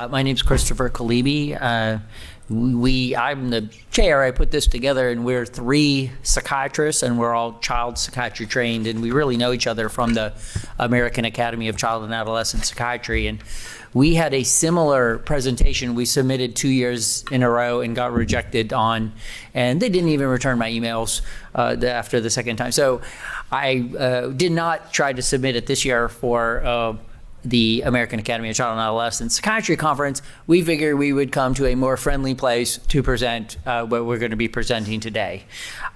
My name's Christopher KALIEBE. I'm the chair. I put this together, and we're 3 psychiatrists, and we're all child psychiatry trained, and we really know each other from the American Academy of Child and Adolescent Psychiatry. And we had a similar presentation we submitted 2 years in a row and got rejected on, and they didn't even return my emails after the second time. So I did not try to submit it this year for the American Academy of Child and Adolescent Psychiatry Conference. We figured we would come to a more friendly place to present what we're going to be presenting today.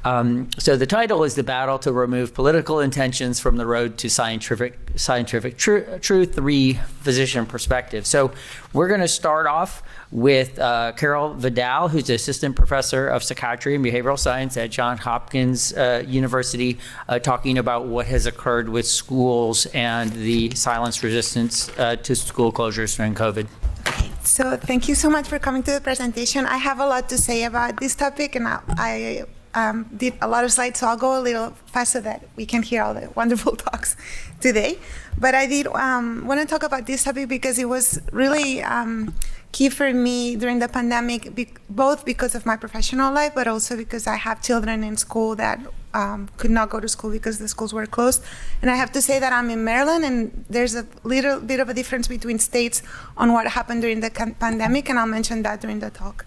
So the title is The Battle to Remove Political Intentions from the Road to Scientific Truth, 3 Physician Perspectives. So we're going to start off with VIDAL, who's Assistant Professor of Psychiatry and Behavioral Science at Johns Hopkins University, talking about what has occurred with schools and the silence resistance to school closures during COVID. So thank you so much for coming to the presentation. I have a lot to say about this topic, and I did a lot of slides, so I'll go a little fast so that we can hear all the wonderful talks today. But I did want to talk about this topic because it was really key for me during the pandemic, both because of my professional life, but also because I have children in school that could not go to school because the schools were closed. And I have to say that I'm in Maryland, and there's a little bit of a difference between states on what happened during the pandemic, and I'll mention that during the talk.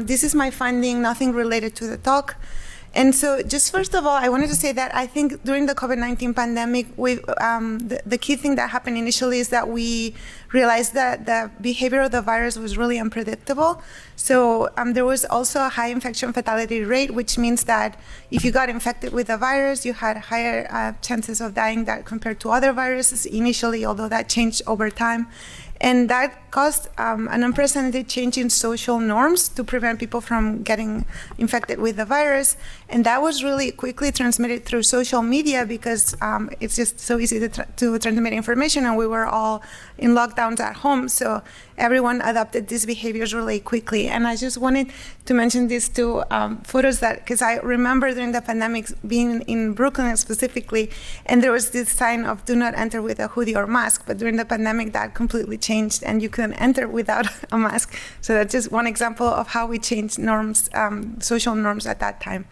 This is my finding, nothing related to the talk. And so just first of all, I wanted to say that I think during the COVID-19 pandemic, the key thing that happened initially is that we realized that the behavior of the virus was really unpredictable. So there was also a high infection fatality rate, which means that if you got infected with the virus, you had higher chances of dying compared to other viruses initially, although that changed over time. And that caused an unprecedented change in social norms to prevent people from getting infected with the virus. And that was really quickly transmitted through social media because it's just so easy to transmit information, and we were all in lockdowns at home. So everyone adopted these behaviors really quickly. And I just wanted to mention these 2 photos because I remember during the pandemic being in Brooklyn specifically, and there was this sign of do not enter with a hoodie or mask. But during the pandemic, that completely changed, and you couldn't enter without a mask. So that's just one example of how we changed norms, social norms at that time.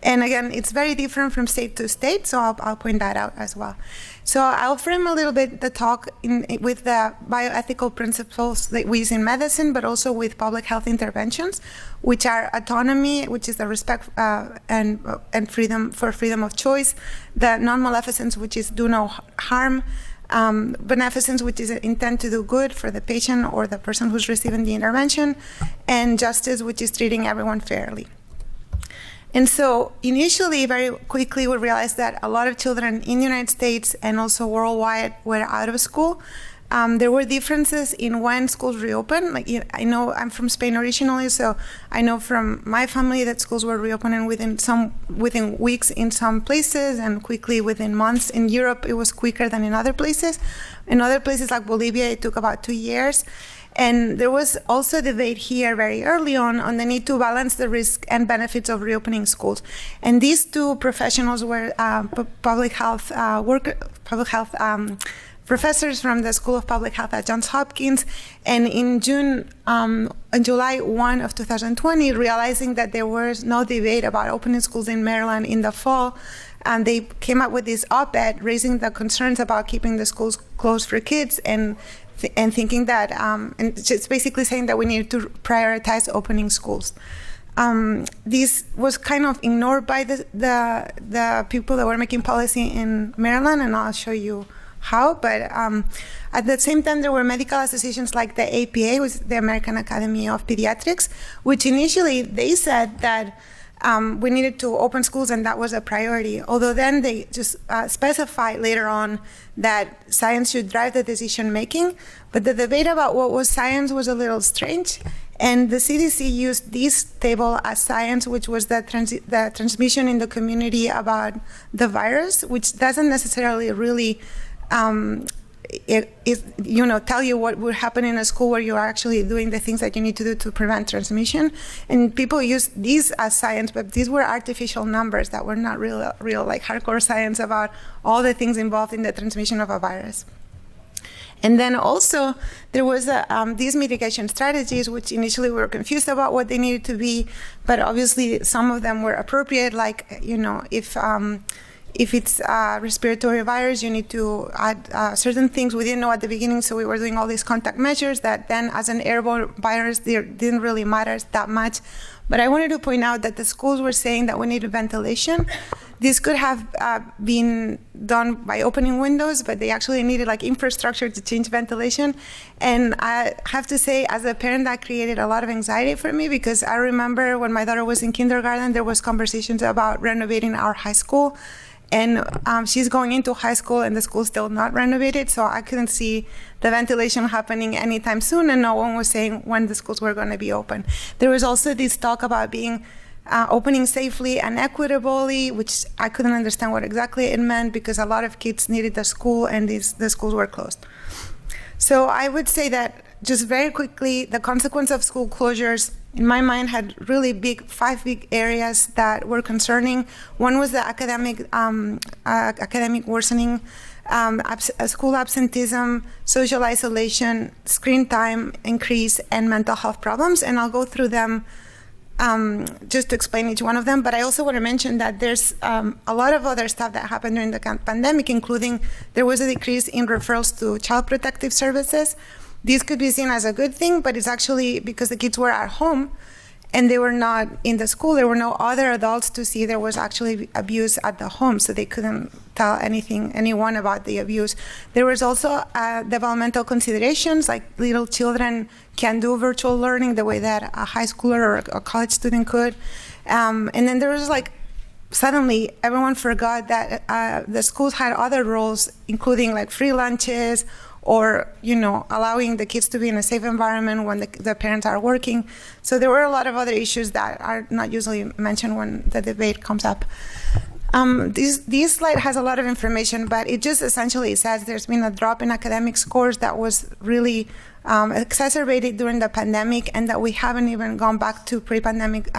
And again, it's very different from state to state, so I'll point that out as well. So I'll frame a little bit the talk with the bioethical principles that we use in medicine, but also with public health interventions, which are autonomy, which is the respect and freedom of choice, the non-maleficence, which is do no harm, beneficence, which is intent to do good for the patient or the person who's receiving the intervention, and justice, which is treating everyone fairly. And so initially, very quickly, we realized that a lot of children in the United States and also worldwide were out of school. There were differences in when schools reopened. Like, I know I'm from Spain originally, so I know from my family that schools were reopening within weeks in some places and quickly within months. In Europe, it was quicker than in other places. In other places like Bolivia, it took about 2 years. And there was also debate here very early on the need to balance the risk and benefits of reopening schools. And these 2 professionals were public health professors from the School of Public Health at Johns Hopkins. And in July 1 of 2020, realizing that there was no debate about opening schools in Maryland in the fall, they came up with this op-ed raising the concerns about keeping the schools closed for kids and thinking that, and just basically saying that we needed to prioritize opening schools. This was kind of ignored by the people that were making policy in Maryland, and I'll show you how. But at the same time, there were medical associations like the APA, which is the American Academy of Pediatrics, which initially they said that we needed to open schools and that was a priority. Although then they just specified later on that science should drive the decision making. But the debate about what was science was a little strange. And the CDC used this table as science, which was the transmission in the community about the virus, which doesn't necessarily really tell you what would happen in a school where you're actually doing the things that you need to do to prevent transmission. And people use these as science, but these were artificial numbers that were not real like hardcore science about all the things involved in the transmission of a virus. And then also there was these mitigation strategies, which initially we were confused about what they needed to be, but obviously some of them were appropriate. Like, you know, if it's a respiratory virus, you need to add certain things we didn't know at the beginning, so we were doing all these contact measures that then as an airborne virus, they didn't really matter that much. But I wanted to point out that the schools were saying that we needed ventilation. This could have been done by opening windows, but they actually needed like infrastructure to change ventilation. And I have to say, as a parent, that created a lot of anxiety for me, because I remember when my daughter was in kindergarten, there was conversations about renovating our high school. And she's going into high school and the school's still not renovated, so I couldn't see the ventilation happening anytime soon, and no one was saying when the schools were going to be open. There was also this talk about being opening safely and equitably, which I couldn't understand what exactly it meant, because a lot of kids needed the school and the schools were closed. So I would say that, just very quickly, the consequence of school closures, in my mind, had really five big areas that were concerning. One was the academic worsening, school absenteeism, social isolation, screen time increase, and mental health problems. And I'll go through them just to explain each one of them. But I also want to mention that there's a lot of other stuff that happened during the pandemic, including there was a decrease in referrals to child protective services. This could be seen as a good thing, but it's actually because the kids were at home and they were not in the school. There were no other adults to see there was actually abuse at the home, so they couldn't tell anyone about the abuse. There was also developmental considerations, like little children can do virtual learning the way that a high schooler or a college student could. And then there was like, suddenly everyone forgot that the schools had other roles, including like free lunches, or, you know, allowing the kids to be in a safe environment when the parents are working. So there were a lot of other issues that are not usually mentioned when the debate comes up. This slide has a lot of information, but it just essentially says there's been a drop in academic scores that was really exacerbated during the pandemic, and that we haven't even gone back to pre-pandemic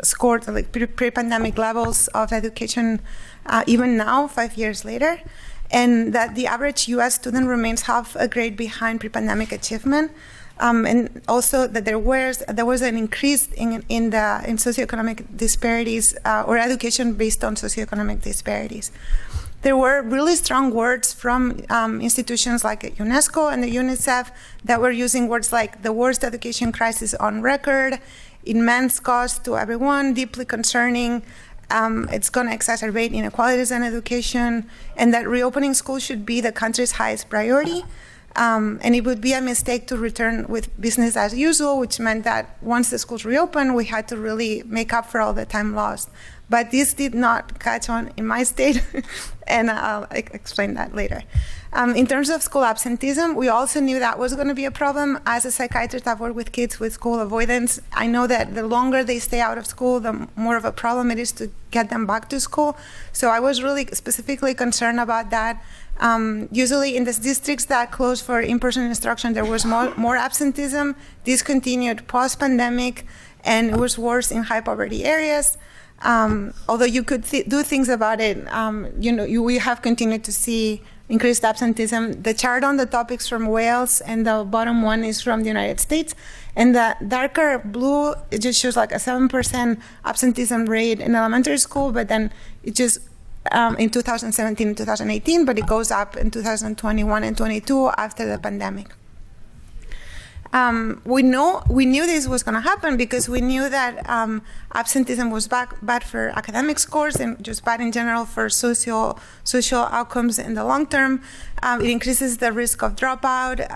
scores, like pre-pandemic levels of education, even now, 5 years later. And that the average U.S. student remains half a grade behind pre-pandemic achievement, and also that there was an increase in socioeconomic disparities, or education based on socioeconomic disparities. There were really strong words from institutions like UNESCO and the UNICEF that were using words like the worst education crisis on record, immense cost to everyone, deeply concerning. It's going to exacerbate inequalities in education, and that reopening schools should be the country's highest priority. And it would be a mistake to return with business as usual, which meant that once the schools reopened, we had to really make up for all the time lost. But this did not catch on in my state, and I'll explain that later. In terms of school absenteeism, we also knew that was going to be a problem. As a psychiatrist, I've worked with kids with school avoidance. I know that the longer they stay out of school, the more of a problem it is to get them back to school. So I was really specifically concerned about that. Usually in the districts that closed for in-person instruction, there was more absenteeism. This continued post-pandemic, and it was worse in high poverty areas. Although you could do things about it, we have continued to see increased absenteeism. The chart on the top is from Wales, and the bottom one is from the United States. And the darker blue, it just shows like a 7% absenteeism rate in elementary school, but then it just in 2017 and 2018, but it goes up in 2021 and 22 after the pandemic. We knew this was going to happen because we knew that absenteeism was bad for academic scores and just bad in general for social outcomes in the long term. It increases the risk of dropout.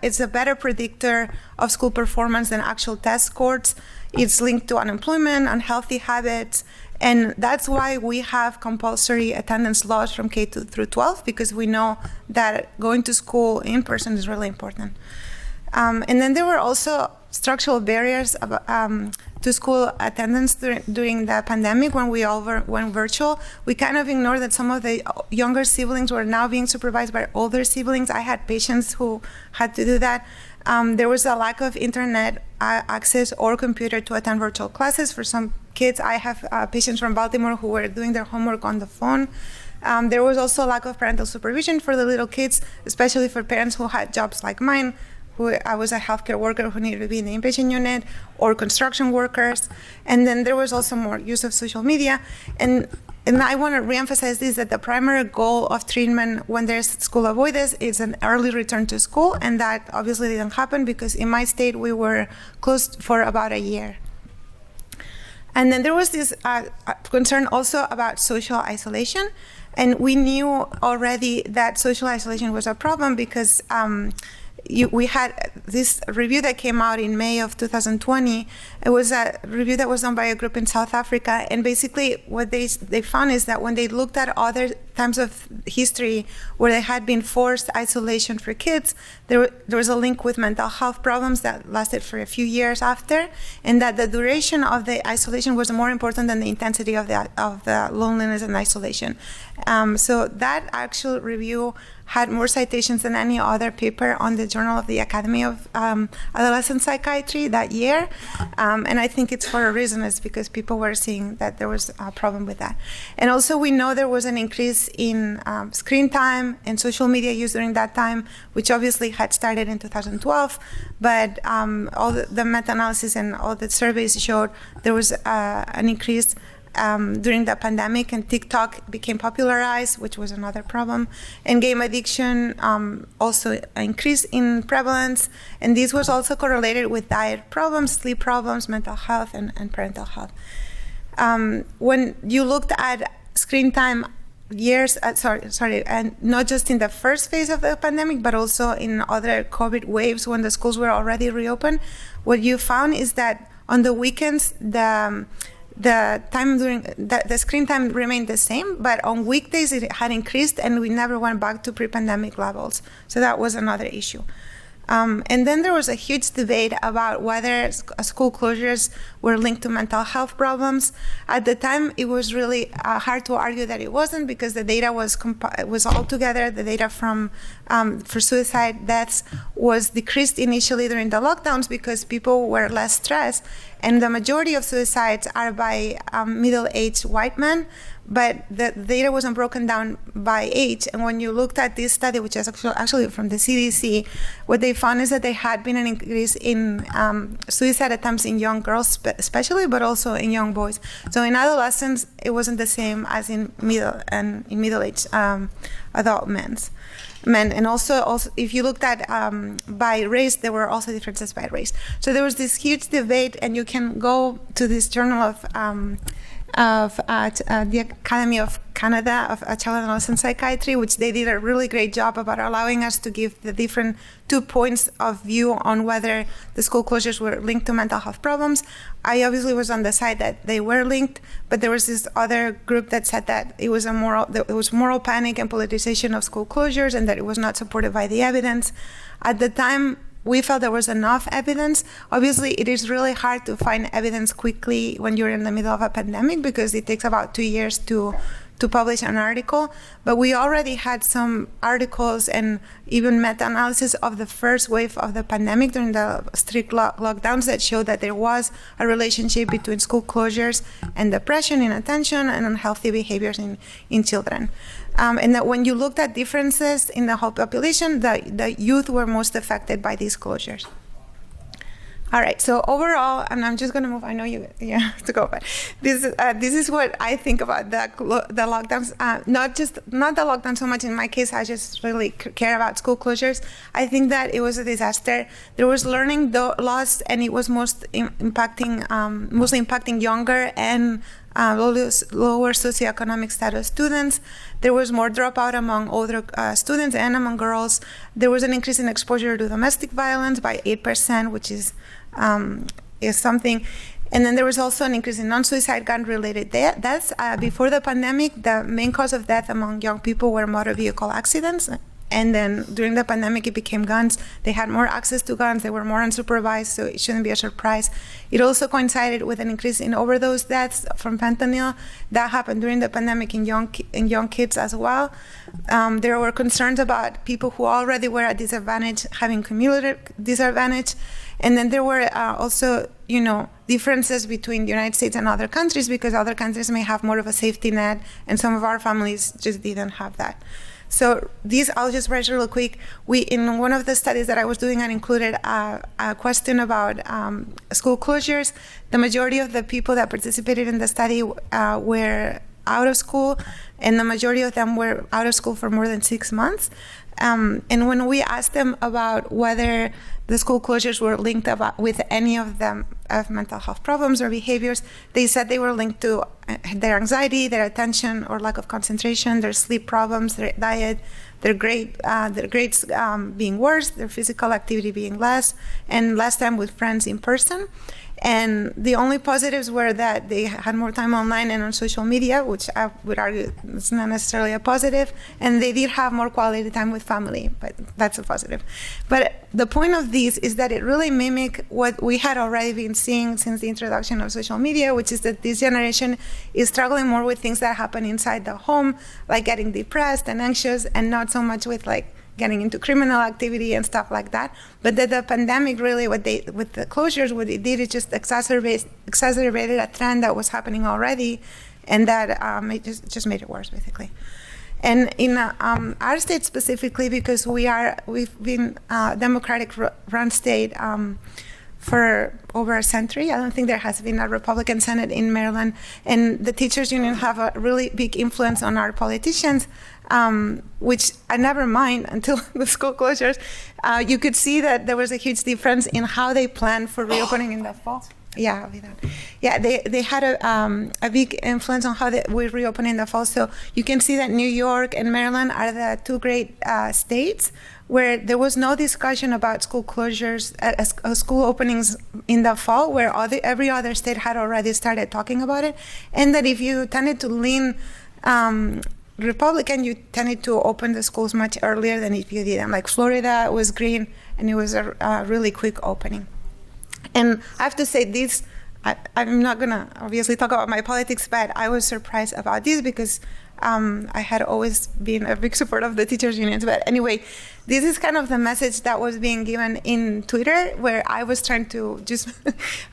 It's a better predictor of school performance than actual test scores. It's linked to unemployment, unhealthy habits, and that's why we have compulsory attendance laws from K through 12, because we know that going to school in person is really important. And then there were also structural barriers to school attendance during the pandemic when we all went virtual. We kind of ignored that some of the younger siblings were now being supervised by older siblings. I had patients who had to do that. There was a lack of internet access or computer to attend virtual classes for some kids. I have patients from Baltimore who were doing their homework on the phone. There was also lack of parental supervision for the little kids, especially for parents who had jobs like mine. I was a healthcare worker who needed to be in the inpatient unit, or construction workers. And then there was also more use of social media. And I want to reemphasize this, that the primary goal of treatment when there's school avoidance is an early return to school, and that obviously didn't happen because in my state we were closed for about a year. And then there was this concern also about social isolation, and we knew already that social isolation was a problem because we had this review that came out in May of 2020. It was a review that was done by a group in South Africa, and basically what they found is that when they looked at other times of history where there had been forced isolation for kids, there was a link with mental health problems that lasted for a few years after, and that the duration of the isolation was more important than the intensity of the loneliness and isolation. So that actual review had more citations than any other paper on the Journal of the Academy of Adolescent Psychiatry that year. And I think it's for a reason. It's because people were seeing that there was a problem with that. And also we know there was an increase in screen time and social media use during that time, which obviously had started in 2012. But all the meta-analysis and all the surveys showed there was an increase during the pandemic, and TikTok became popularized, which was another problem. And game addiction also increased in prevalence, and this was also correlated with diet problems, sleep problems, mental health, and parental health. When you looked at screen time and not just in the first phase of the pandemic, but also in other COVID waves when the schools were already reopened, what you found is that on the weekends, the time during the screen time remained the same, but on weekdays it had increased, and we never went back to pre-pandemic levels. So that was another issue. And then there was a huge debate about whether school closures were linked to mental health problems. At the time, it was really hard to argue that it wasn't, because the data was all together. The data for suicide deaths was decreased initially during the lockdowns because people were less stressed, and the majority of suicides are by middle-aged white men. But the data wasn't broken down by age. And when you looked at this study, which is actually from the CDC, what they found is that there had been an increase in suicide attempts in young girls especially, but also in young boys. So in adolescents, it wasn't the same as in middle-aged adult men. And also if you looked at by race, there were also differences by race. So there was this huge debate, and you can go to this journal of the Academy of Canada of Child and Adolescent Psychiatry, which they did a really great job about allowing us to give the different 2 points of view on whether the school closures were linked to mental health problems. I obviously was on the side that they were linked, but there was this other group that said that it was moral panic and politicization of school closures, and that it was not supported by the evidence. At the time, we felt there was enough evidence. Obviously, it is really hard to find evidence quickly when you're in the middle of a pandemic, because it takes about 2 years to publish an article. But we already had some articles and even meta-analysis of the first wave of the pandemic during the strict lockdowns that showed that there was a relationship between school closures and depression, inattention, and unhealthy behaviors in children. And that when you looked at differences in the whole population, the youth were most affected by these closures. All right, so overall, and I'm just going to move, I know you have to go, but this is what I think about the lockdowns. Not the lockdown so much in my case, I just really care about school closures. I think that it was a disaster. There was learning loss, and it was mostly impacting younger and lower socioeconomic status students. There was more dropout among older students and among girls. There was an increase in exposure to domestic violence by 8%, which is something. And then there was also an increase in non-suicide gun-related deaths. Before the pandemic, the main cause of death among young people were motor vehicle accidents. And then during the pandemic, it became guns. They had more access to guns. They were more unsupervised, so it shouldn't be a surprise. It also coincided with an increase in overdose deaths from fentanyl. That happened during the pandemic in young kids as well. There were concerns about people who already were at disadvantage having cumulative disadvantage. And then there were also, differences between the United States and other countries, because other countries may have more of a safety net, and some of our families just didn't have that. So these, I'll just write real quick. In one of the studies that I was doing, I included a question about school closures. The majority of the people that participated in the study were out of school, and the majority of them were out of school for more than 6 months. And when we asked them about whether the school closures were linked with any of them of mental health problems or behaviors, they said they were linked to their anxiety, their attention or lack of concentration, their sleep problems, their diet, their grades being worse, their physical activity being less, and less time with friends in person. And the only positives were that they had more time online and on social media, which I would argue is not necessarily a positive, and they did have more quality time with family, but that's a positive. But the point of these is that it really mimicked what we had already been seeing since the introduction of social media, which is that this generation is struggling more with things that happen inside the home, like getting depressed and anxious, and not so much with getting into criminal activity and stuff like that. But that the pandemic really, with the closures, what it did is just exacerbated a trend that was happening already, and that it just made it worse, basically. And in our state specifically, because we've been a Democratic-run state for over a century. I don't think there has been a Republican Senate in Maryland, and the teachers union have a really big influence on our politicians, which I never mind until the school closures. You could see that there was a huge difference in how they planned for reopening in the fall. Yeah, VIDAL. Yeah, they had a big influence on how we reopen in the fall. So you can see that New York and Maryland are the two great states where there was no discussion about school closures, school openings in the fall, where every other state had already started talking about it. And that if you tended to lean Republican, you tended to open the schools much earlier than if you didn't. Like Florida was green, and it was a really quick opening. And I have to say this, I'm not going to obviously talk about my politics, but I was surprised about this because I had always been a big supporter of the teachers' unions. But anyway, this is kind of the message that was being given in Twitter, where I was trying to just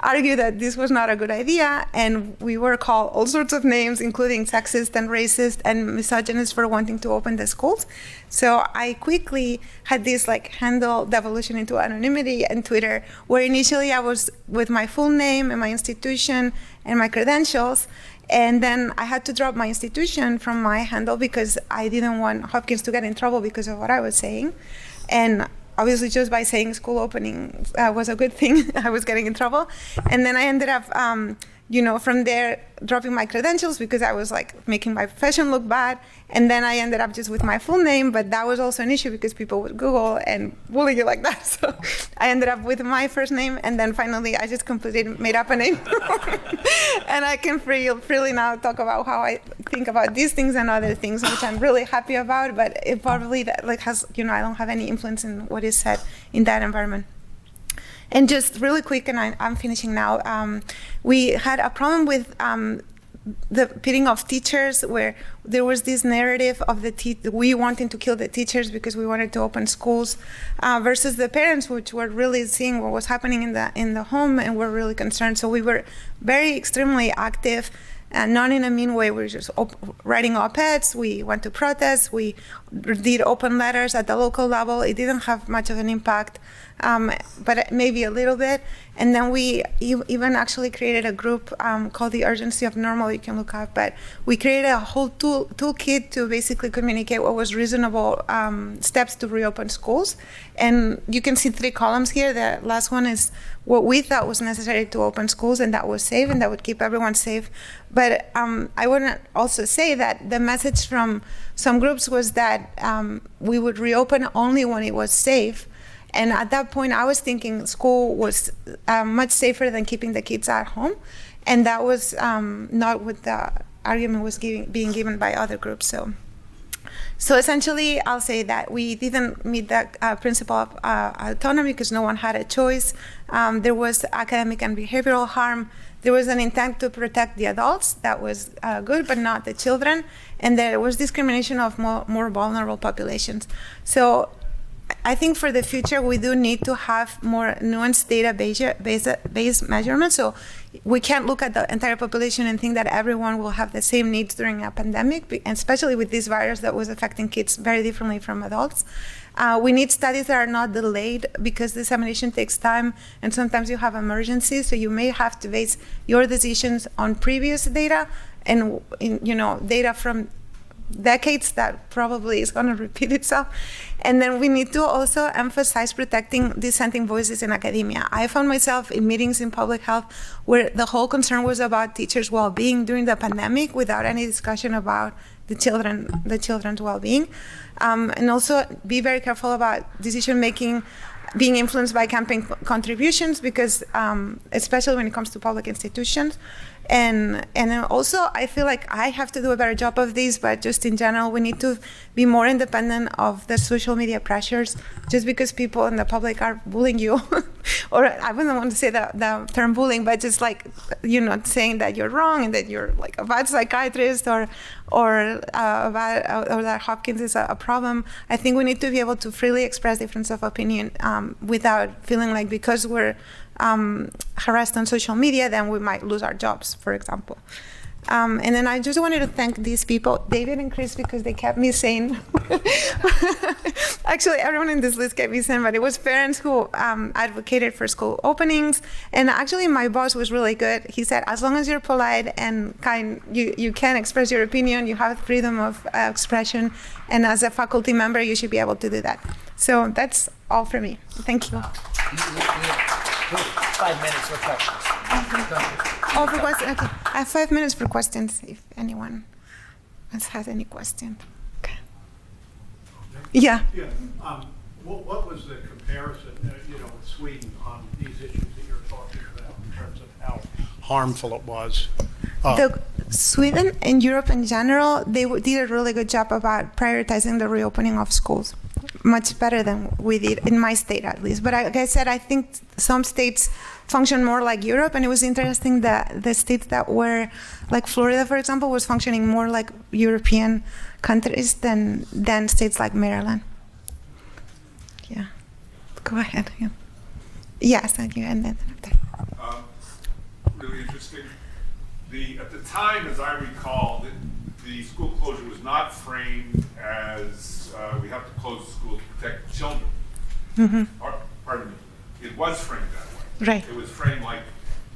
argue that this was not a good idea. And we were called all sorts of names, including sexist and racist and misogynist, for wanting to open the schools. So I quickly had this handle devolution into anonymity in Twitter, where initially I was with my full name and my institution and my credentials. And then I had to drop my institution from my handle because I didn't want Hopkins to get in trouble because of what I was saying. And obviously just by saying school opening was a good thing, I was getting in trouble. And then I ended up, from there dropping my credentials because I was making my profession look bad. And then I ended up just with my full name, but that was also an issue because people would Google and bully you like that. So I ended up with my first name, and then finally I just completely made up a name. And I can freely now talk about how I think about these things and other things, which I'm really happy about, but it probably has, I don't have any influence in what is said in that environment. And just really quick, and I'm finishing now, we had a problem with the pitting of teachers, where there was this narrative of we wanting to kill the teachers because we wanted to open schools, versus the parents, which were really seeing what was happening in the home and were really concerned. So we were extremely active. And not in a mean way. We were just writing op-eds. We went to protests. We did open letters at the local level. It didn't have much of an impact, but maybe a little bit. And then we even actually created a group called The Urgency of Normal. You can look up. But we created a whole toolkit to basically communicate what was reasonable steps to reopen schools. And you can see 3 columns here. The last one is what we thought was necessary to open schools, and that was safe, and that would keep everyone safe. But I want to also say that the message from some groups was that we would reopen only when it was safe. And at that point, I was thinking school was much safer than keeping the kids at home. And that was not what the argument was being given by other groups. So essentially, I'll say that we didn't meet the principle of autonomy because no one had a choice. There was academic and behavioral harm. There was an intent to protect the adults. That was good, but not the children. And there was discrimination of more vulnerable populations. So I think for the future, we do need to have more nuanced data-based measurements. So we can't look at the entire population and think that everyone will have the same needs during a pandemic, and especially with this virus that was affecting kids very differently from adults. We need studies that are not delayed because dissemination takes time, and sometimes you have emergencies, so you may have to base your decisions on previous data and data from decades that probably is going to repeat itself. And then we need to also emphasize protecting dissenting voices in academia. I found myself in meetings in public health where the whole concern was about teachers' well-being during the pandemic without any discussion about the children's well-being. And also be very careful about decision-making being influenced by campaign contributions, because especially when it comes to public institutions. And then also, I feel like I have to do a better job of this, but just in general, we need to be more independent of the social media pressures. Just because people in the public are bullying you, or I wouldn't want to say the term bullying, but just like, saying that you're wrong and that you're like a bad psychiatrist or that Hopkins is a problem. I think we need to be able to freely express difference of opinion without feeling like because we're harassed on social media, then we might lose our jobs, for example. And then I just wanted to thank these people, David and Chris, because they kept me sane. Actually, everyone in this list kept me sane, but it was parents who advocated for school openings. And actually, my boss was really good. He said, as long as you're polite and kind, you can express your opinion, you have freedom of expression, and as a faculty member, you should be able to do that. So that's all for me. Thank you. 5 minutes for questions. Oh, for questions. Okay. I have 5 minutes for questions if anyone else has any questions. Okay. Yeah. Yeah. What was the comparison, with Sweden on these issues that you're talking about in terms of how harmful it was? Sweden and Europe in general, they did a really good job about prioritizing the reopening of schools. Much better than we did in my state, at least. But like I said, I think some states function more like Europe, and it was interesting that the states that were, like Florida, for example, was functioning more like European countries than states like Maryland. Yeah. Go ahead. Yeah. Yes, thank you. And then really interesting. At the time, as I recall, the school closure was not framed as we have to close the school to protect children. Mm-hmm. Pardon me. It was framed that way. Right. It was framed like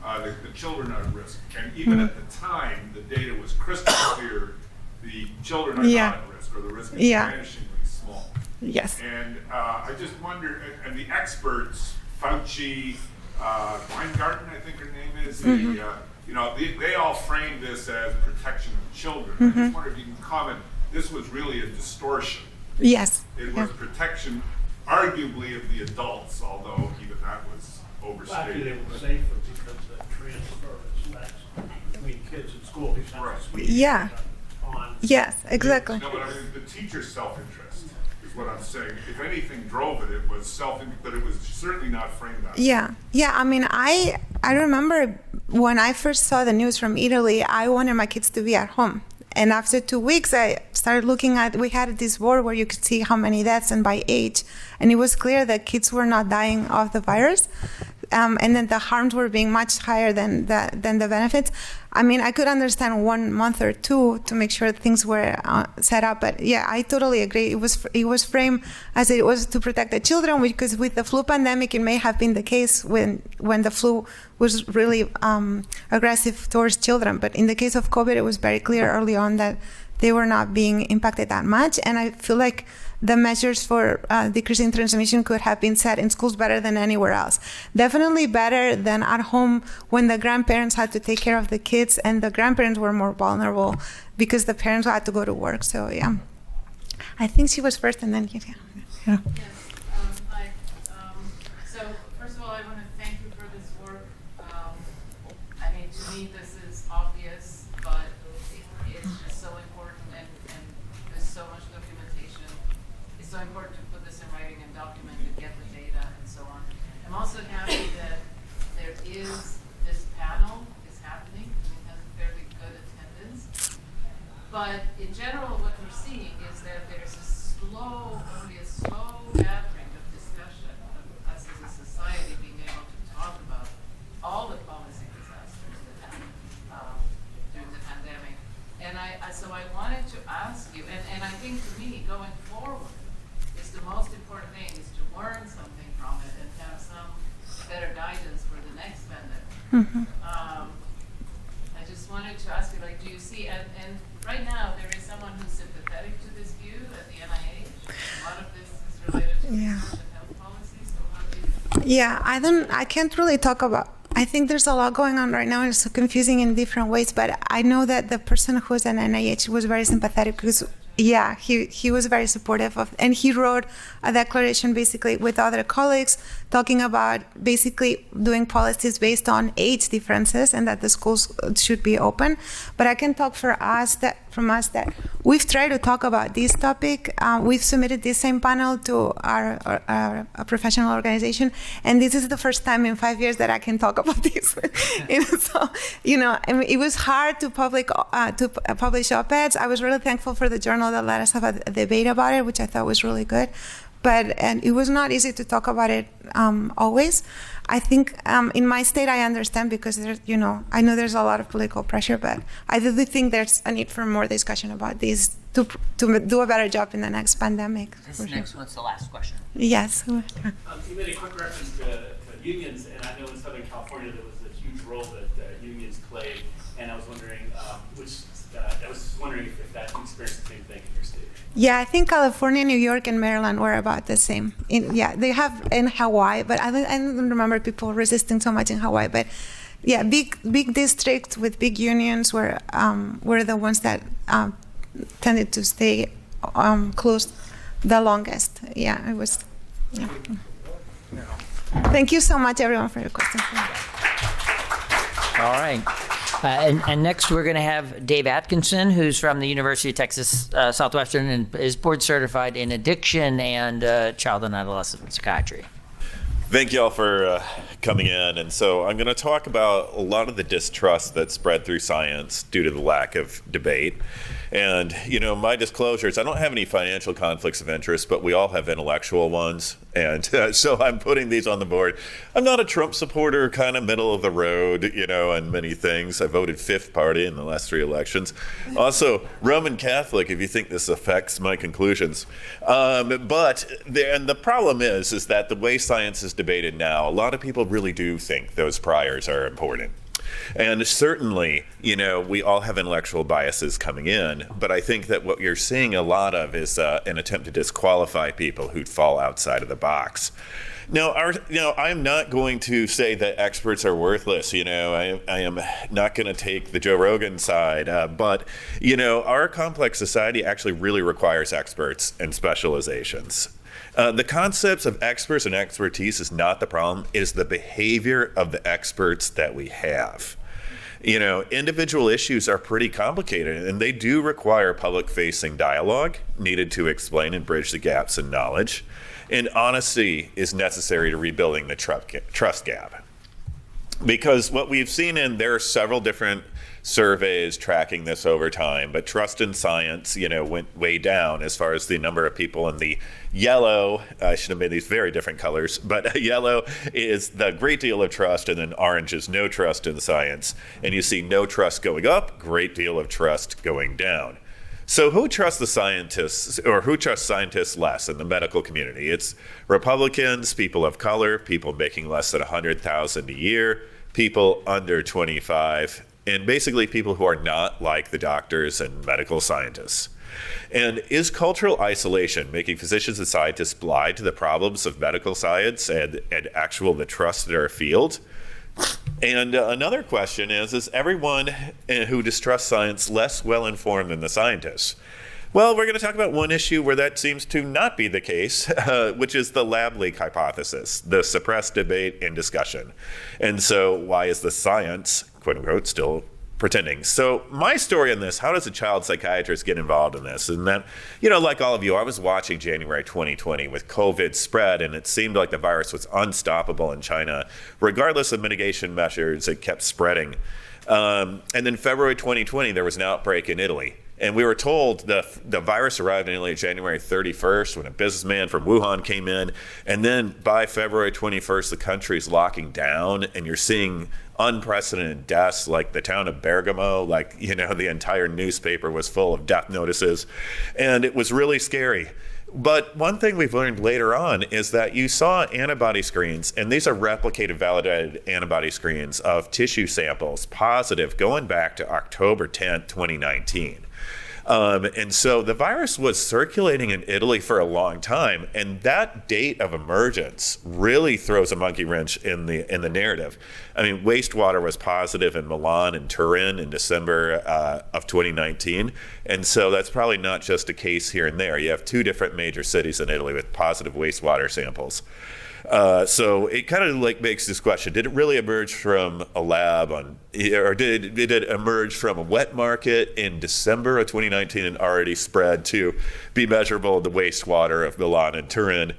the children are at risk. And even at the time, the data was crystal clear. The children are not at risk, or the risk is vanishingly small. Yes. And I just wonder, and the experts, Fauci, Weingarten, I think her name is, they all framed this as protection of children. I just wonder if you can comment, this was really a distortion. Yes. It was protection, arguably, of the adults, although even that was overstated. Actually, they were safer because the transfer is less between kids and school. Yeah. Yes, exactly. No, but I mean, the teacher's self-interest is what I'm saying. If anything drove it, it was self-interest, but it was certainly not framed that way. Yeah. I mean, I remember when I first saw the news from Italy, I wanted my kids to be at home. And after 2 weeks, I started looking at, we had this board where you could see how many deaths and by age. And it was clear that kids were not dying of the virus. And then the harms were being much higher than the benefits. I mean, I could understand 1 month or two to make sure things were set up, but yeah, I totally agree. It was framed as it was to protect the children, because with the flu pandemic, it may have been the case when the flu was really aggressive towards children. But in the case of COVID, it was very clear early on that they were not being impacted that much. And I feel like the measures for decreasing transmission could have been set in schools better than anywhere else. Definitely better than at home when the grandparents had to take care of the kids, and the grandparents were more vulnerable because the parents had to go to work. So yeah, I think she was first, and then yeah. Yes. Hi. So first of all, I want to thank you for this work. I mean, to me, this is obvious, but it's just so important, and there's so much documentation. It's so important to put this in writing and document and get the data and so on. I'm also happy that there is this panel is happening, and it has fairly good attendance. But in general, what we're seeing is that there's only a slow gathering So I wanted to ask you, and I think to me, going forward, is the most important thing is to learn something from it and have some better guidance for the next pandemic. I just wanted to ask you, like, do you see, and right now there is someone who's sympathetic to this view at the NIH. A lot of this is related to research and health policy. So how do you? Yeah, I can't really talk about. I think there's a lot going on right now, and it's so confusing in different ways. But I know that the person who was at NIH was very sympathetic because, yeah, he was very supportive of, and he wrote a declaration basically with other colleagues talking about basically doing policies based on age differences and that the schools should be open. But I can talk for us that we've tried to talk about this topic. We've submitted this same panel to our professional organization, and this is the first time in 5 years that I can talk about this. So, I mean, it was hard to publish op-eds. I was really thankful for the journal that let us have a debate about it, which I thought was really good. And it was not easy to talk about it always. I think in my state I understand because I know there's a lot of political pressure, but I really think there's a need for more discussion about this to do a better job in the next pandemic. This next one's the last question. Yes. You made a quick reference to unions, and I know in Southern California there was a huge role that unions played, and I was wondering, if that experienced the same thing in your state. Yeah, I think California, New York, and Maryland were about the same. They have in Hawaii, but I don't remember people resisting so much in Hawaii. But yeah, big districts with big unions were the ones that tended to stay closed the longest. Yeah, it was. Yeah. Thank you so much, everyone, for your questions. All right. And next we're going to have Dave Atkinson, who's from the University of Texas Southwestern and is board certified in addiction and child and adolescent psychiatry. Thank you all for coming in. And so I'm going to talk about a lot of the distrust that spread through science due to the lack of debate. And, my disclosures, I don't have any financial conflicts of interest, but we all have intellectual ones. And so I'm putting these on the board. I'm not a Trump supporter, kind of middle of the road, on many things. I voted fifth party in the last 3 elections. Also, Roman Catholic, if you think this affects my conclusions. But the problem is that the way science is debated now, a lot of people really do think those priors are important. And certainly, we all have intellectual biases coming in, but I think that what you're seeing a lot of is an attempt to disqualify people who'd fall outside of the box. Now, I'm not going to say that experts are worthless. I am not going to take the Joe Rogan side, but our complex society actually really requires experts and specializations. The concepts of experts and expertise is not the problem. It is the behavior of the experts that we have. Individual issues are pretty complicated, and they do require public-facing dialogue needed to explain and bridge the gaps in knowledge. And honesty is necessary to rebuilding the trust gap. Because what we've seen, and there are several different surveys tracking this over time, but trust in science, went way down as far as the number of people in the yellow. I should have made these very different colors, but yellow is the great deal of trust, and then orange is no trust in science. And you see no trust going up, great deal of trust going down. So who trusts the scientists, or who trusts scientists less in the medical community? It's Republicans, people of color, people making less than $100,000 a year, people under 25, and basically people who are not like the doctors and medical scientists. And is cultural isolation making physicians and scientists blind to the problems of medical science and the trust in our field? And another question is everyone who distrusts science less well-informed than the scientists? Well, we're going to talk about one issue where that seems to not be the case, which is the lab leak hypothesis, the suppressed debate and discussion. And so why is the science, quote unquote, still pretending? So my story on this, how does a child psychiatrist get involved in this? And that, like all of you, I was watching January 2020 with COVID spread, and it seemed like the virus was unstoppable in China. Regardless of mitigation measures, it kept spreading. And then February 2020, there was an outbreak in Italy. And we were told the virus arrived in Italy January 31st when a businessman from Wuhan came in. And then by February 21st, the country's locking down, and you're seeing unprecedented deaths, like the town of Bergamo, like, the entire newspaper was full of death notices. And it was really scary. But one thing we've learned later on is that you saw antibody screens, and these are replicated validated antibody screens of tissue samples positive going back to October 10th, 2019. And so the virus was circulating in Italy for a long time, and that date of emergence really throws a monkey wrench in the narrative. I mean, wastewater was positive in Milan and Turin in December of 2019, and so that's probably not just a case here and there. You have 2 different major cities in Italy with positive wastewater samples. So it kind of makes this question: did it really emerge from a lab or did it emerge from a wet market in December of 2019 and already spread to be measurable in the wastewater of Milan and Turin?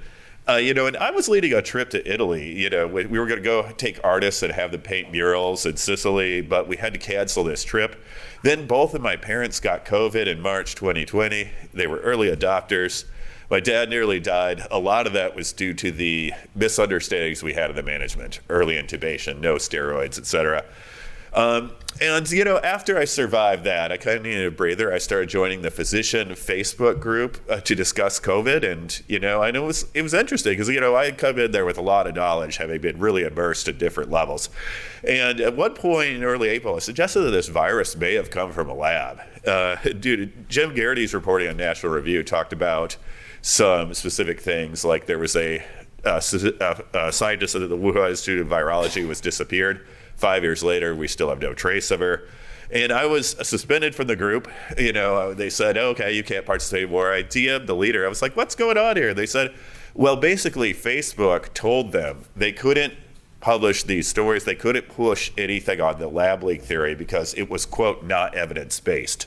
And I was leading a trip to Italy. We were going to go take artists and have them paint murals in Sicily, but we had to cancel this trip. Then both of my parents got COVID in March 2020. They were early adopters. My dad nearly died. A lot of that was due to the misunderstandings we had of the management, early intubation, no steroids, et cetera. After I survived that, I kind of needed a breather. I started joining the physician Facebook group to discuss COVID. And, I know it was interesting because, I had come in there with a lot of knowledge, having been really immersed at different levels. And at one point in early April, I suggested that this virus may have come from a lab. Jim Garrity's reporting on National Review talked about some specific things, like there was a scientist at the Wuhan Institute of Virology was disappeared. 5 years later, we still have no trace of her. And I was suspended from the group. They said, okay, you can't participate anymore. I DM'd the leader. I was like, what's going on here? They said, well, basically, Facebook told them they couldn't publish these stories. They couldn't push anything on the lab leak theory because it was, quote, not evidence-based.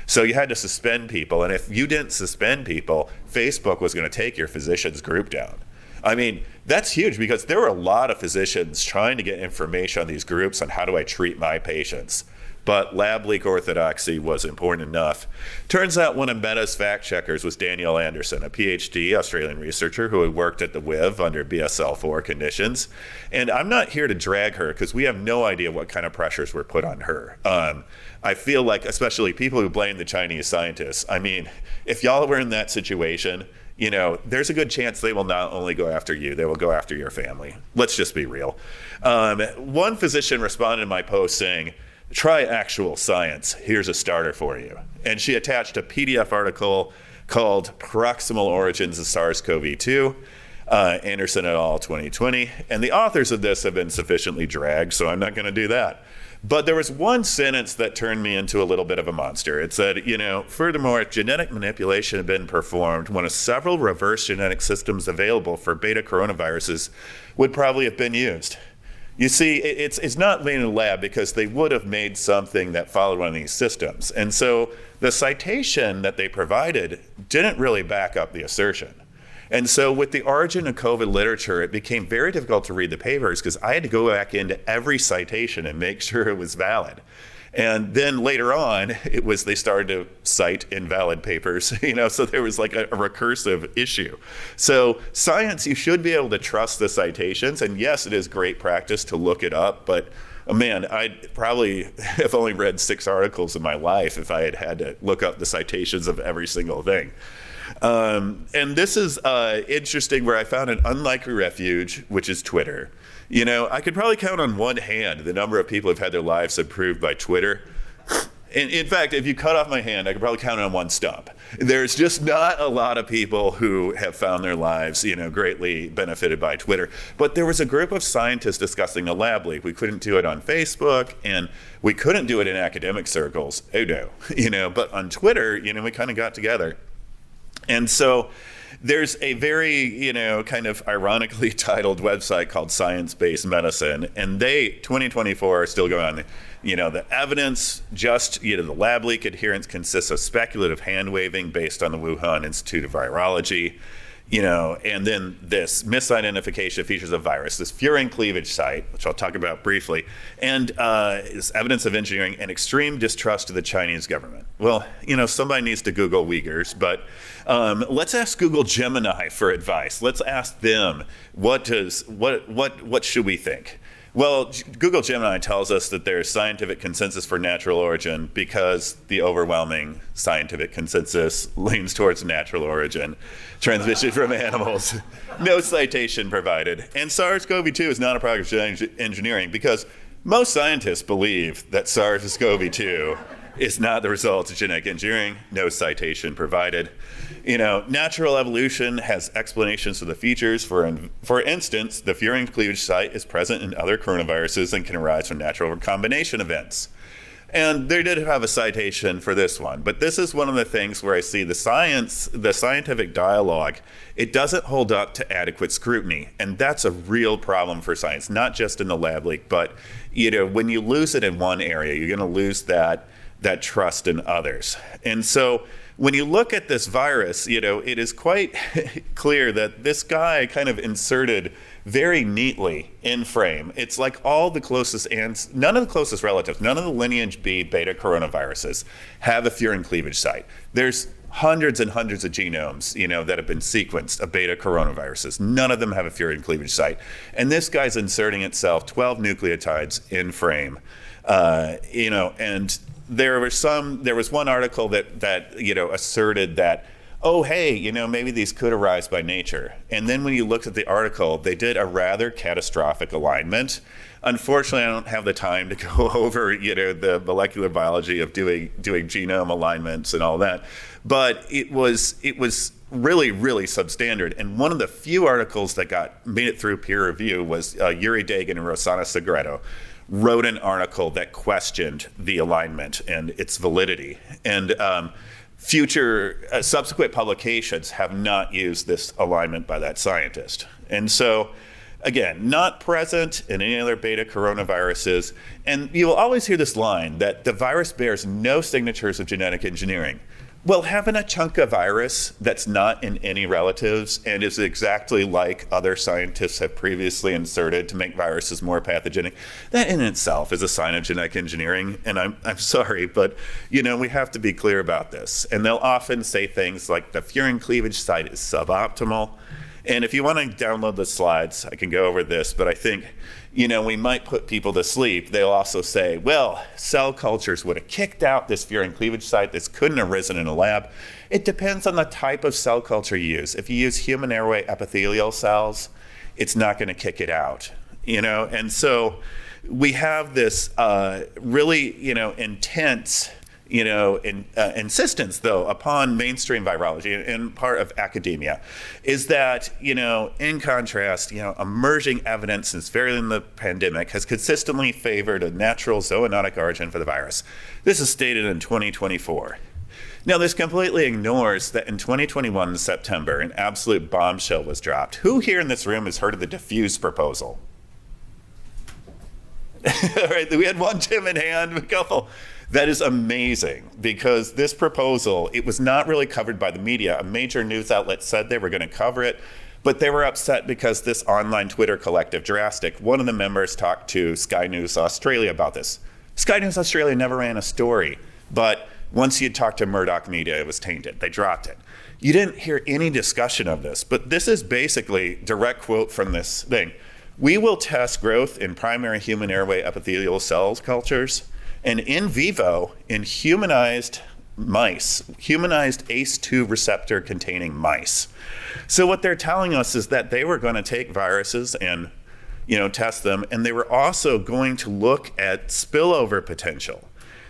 So you had to suspend people, and if you didn't suspend people, Facebook was going to take your physicians group down. I mean, that's huge because there were a lot of physicians trying to get information on these groups on how do I treat my patients. But lab leak orthodoxy was important enough. Turns out one of Meta's fact checkers was Danielle Anderson, a PhD Australian researcher who had worked at the WIV under BSL-4 conditions. And I'm not here to drag her because we have no idea what kind of pressures were put on her. I feel like, especially people who blame the Chinese scientists, I mean, if y'all were in that situation, there's a good chance they will not only go after you, they will go after your family. Let's just be real. One physician responded to my post saying, try actual science. Here's a starter for you. And she attached a PDF article called Proximal Origins of SARS-CoV-2, Anderson et al. 2020. And the authors of this have been sufficiently dragged, so I'm not going to do that. But there was one sentence that turned me into a little bit of a monster. It said, furthermore, genetic manipulation had been performed, one of several reverse genetic systems available for beta coronaviruses would probably have been used. You see, it's not made in a lab because they would have made something that followed one of these systems. And so the citation that they provided didn't really back up the assertion. And so with the origin of COVID literature, it became very difficult to read the papers because I had to go back into every citation and make sure it was valid. And then later on, they started to cite invalid papers, so there was like a recursive issue. So science, you should be able to trust the citations. And yes, it is great practice to look it up, but man, I'd probably have only read 6 articles in my life if I had had to look up the citations of every single thing. And this is interesting, where I found an unlikely refuge, which is Twitter. I could probably count on one hand the number of people who've had their lives improved by Twitter. In fact, if you cut off my hand, I could probably count on one stump. There's just not a lot of people who have found their lives, greatly benefited by Twitter. But there was a group of scientists discussing a lab leak. We couldn't do it on Facebook, and we couldn't do it in academic circles. Oh no, but on Twitter, we kind of got together. And so there's a very, kind of ironically titled website called Science-Based Medicine, and 2024 are still going on. The evidence, the lab leak adherence consists of speculative hand-waving based on the Wuhan Institute of Virology. and then this misidentification of features of virus, this furin cleavage site, which I'll talk about briefly, and is evidence of engineering and extreme distrust of the Chinese government. Well, somebody needs to Google Uyghurs, but let's ask Google Gemini for advice. Let's ask them, what should we think? Well, Google Gemini tells us that there's scientific consensus for natural origin because the overwhelming scientific consensus leans towards natural origin, transmission from animals, no citation provided. And SARS-CoV-2 is not a product of genetic engineering because most scientists believe that SARS-CoV-2 is not the result of genetic engineering, no citation provided. Natural evolution has explanations for the features. For instance, the furin cleavage site is present in other coronaviruses and can arise from natural recombination events. And they did have a citation for this one, but this is one of the things where I see the scientific dialogue, it doesn't hold up to adequate scrutiny. And that's a real problem for science, not just in the lab leak, but when you lose it in one area, you're going to lose that trust in others. And so when you look at this virus, it is quite clear that this guy kind of inserted very neatly in frame. It's like all the closest none of the closest relatives, none of the lineage B beta coronaviruses have a furin cleavage site. There's hundreds and hundreds of genomes, that have been sequenced of beta coronaviruses. None of them have a furin cleavage site. And this guy's inserting itself 12 nucleotides in frame, and there was one article that asserted that, oh, hey, maybe these could arise by nature. And then when you looked at the article, they did a rather catastrophic alignment. Unfortunately, I don't have the time to go over, the molecular biology of doing genome alignments and all that. But it was really, really substandard. And one of the few articles that made it through peer review was Yuri Dagan and Rossana Segredo wrote an article that questioned the alignment and its validity. And subsequent publications have not used this alignment by that scientist. And so, again, not present in any other beta coronaviruses. And you will always hear this line that the virus bears no signatures of genetic engineering. Well, having a chunk of virus that's not in any relatives and is exactly like other scientists have previously inserted to make viruses more pathogenic, that in itself is a sign of genetic engineering. And I'm sorry, but we have to be clear about this. And they'll often say things like the furin cleavage site is suboptimal. And if you want to download the slides, I can go over this, but I think, we might put people to sleep. They'll also say, well, cell cultures would have kicked out this furin cleavage site. This couldn't have arisen in a lab. It depends on the type of cell culture you use. If you use human airway epithelial cells, it's not going to kick it out, And so we have this really, intense insistence, though, upon mainstream virology and part of academia is that, in contrast, emerging evidence since very in the pandemic has consistently favored a natural zoonotic origin for the virus. This is stated in 2024. Now, this completely ignores that in 2021 in September, an absolute bombshell was dropped. Who here in this room has heard of the diffuse proposal? All right, we had one Tim in hand, a couple. That is amazing because this proposal, it was not really covered by the media. A major news outlet said they were going to cover it, but they were upset because this online Twitter collective, Drastic, one of the members talked to Sky News Australia about this. Sky News Australia never ran a story, but once you talked to Murdoch Media, it was tainted. They dropped it. You didn't hear any discussion of this, but this is basically direct quote from this thing. We will test growth in primary human airway epithelial cells cultures and in vivo in humanized mice, humanized ACE2 receptor containing mice. So what they're telling us is that they were going to take viruses and test them, and they were also going to look at spillover potential.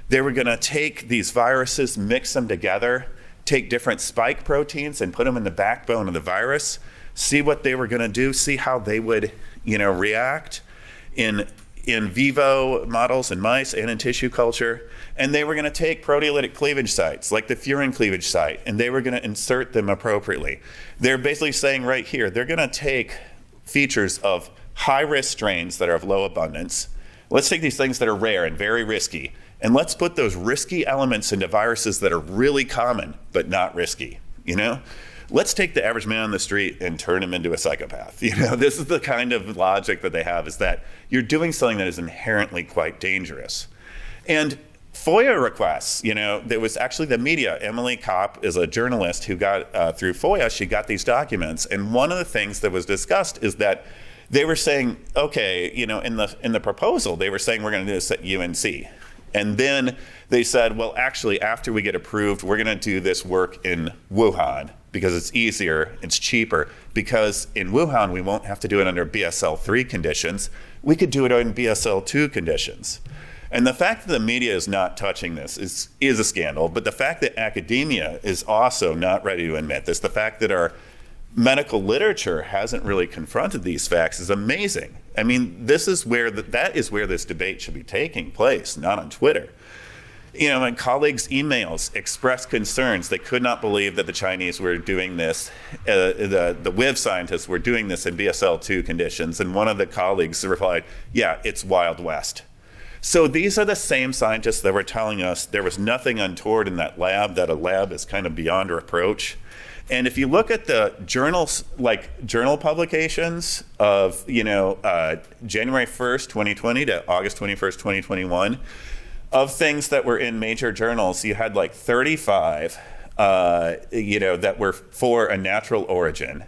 They were going to take these viruses, mix them together, take different spike proteins and put them in the backbone of the virus, see what they were going to do, see how they would react in vivo models in mice and in tissue culture. And they were going to take proteolytic cleavage sites, like the furin cleavage site, and they were going to insert them appropriately. They're basically saying right here, they're going to take features of high-risk strains that are of low abundance. Let's take these things that are rare and very risky, and let's put those risky elements into viruses that are really common but not risky, let's take the average man on the street and turn him into a psychopath. You know, this is the kind of logic that they have, is that you're doing something that is inherently quite dangerous. And FOIA requests, you know, there was actually the media. Emily Kopp is a journalist who got, through FOIA, she got these documents. And one of the things that was discussed is that they were saying, okay, you know, in the proposal, they were saying we're going to do this at UNC. And then they said, well, actually, after we get approved, we're going to do this work in Wuhan because it's easier, it's cheaper, because in Wuhan, we won't have to do it under BSL-3 conditions. We could do it in BSL-2 conditions. And the fact that the media is not touching this is a scandal, but the fact that academia is also not ready to admit this, the fact that our medical literature hasn't really confronted these facts is amazing. I mean, this is where that is where this debate should be taking place, not on Twitter. You know, my colleagues' emails expressed concerns. They could not believe that the Chinese were doing this, the WIV scientists were doing this in BSL-2 conditions, and one of the colleagues replied, yeah, it's Wild West. So these are the same scientists that were telling us there was nothing untoward in that lab, that a lab is kind of beyond reproach. And if you look at the journals, like journal publications of, you know, January 1st, 2020 to August 21st, 2021, of things that were in major journals, you had like 35, you know, that were for a natural origin,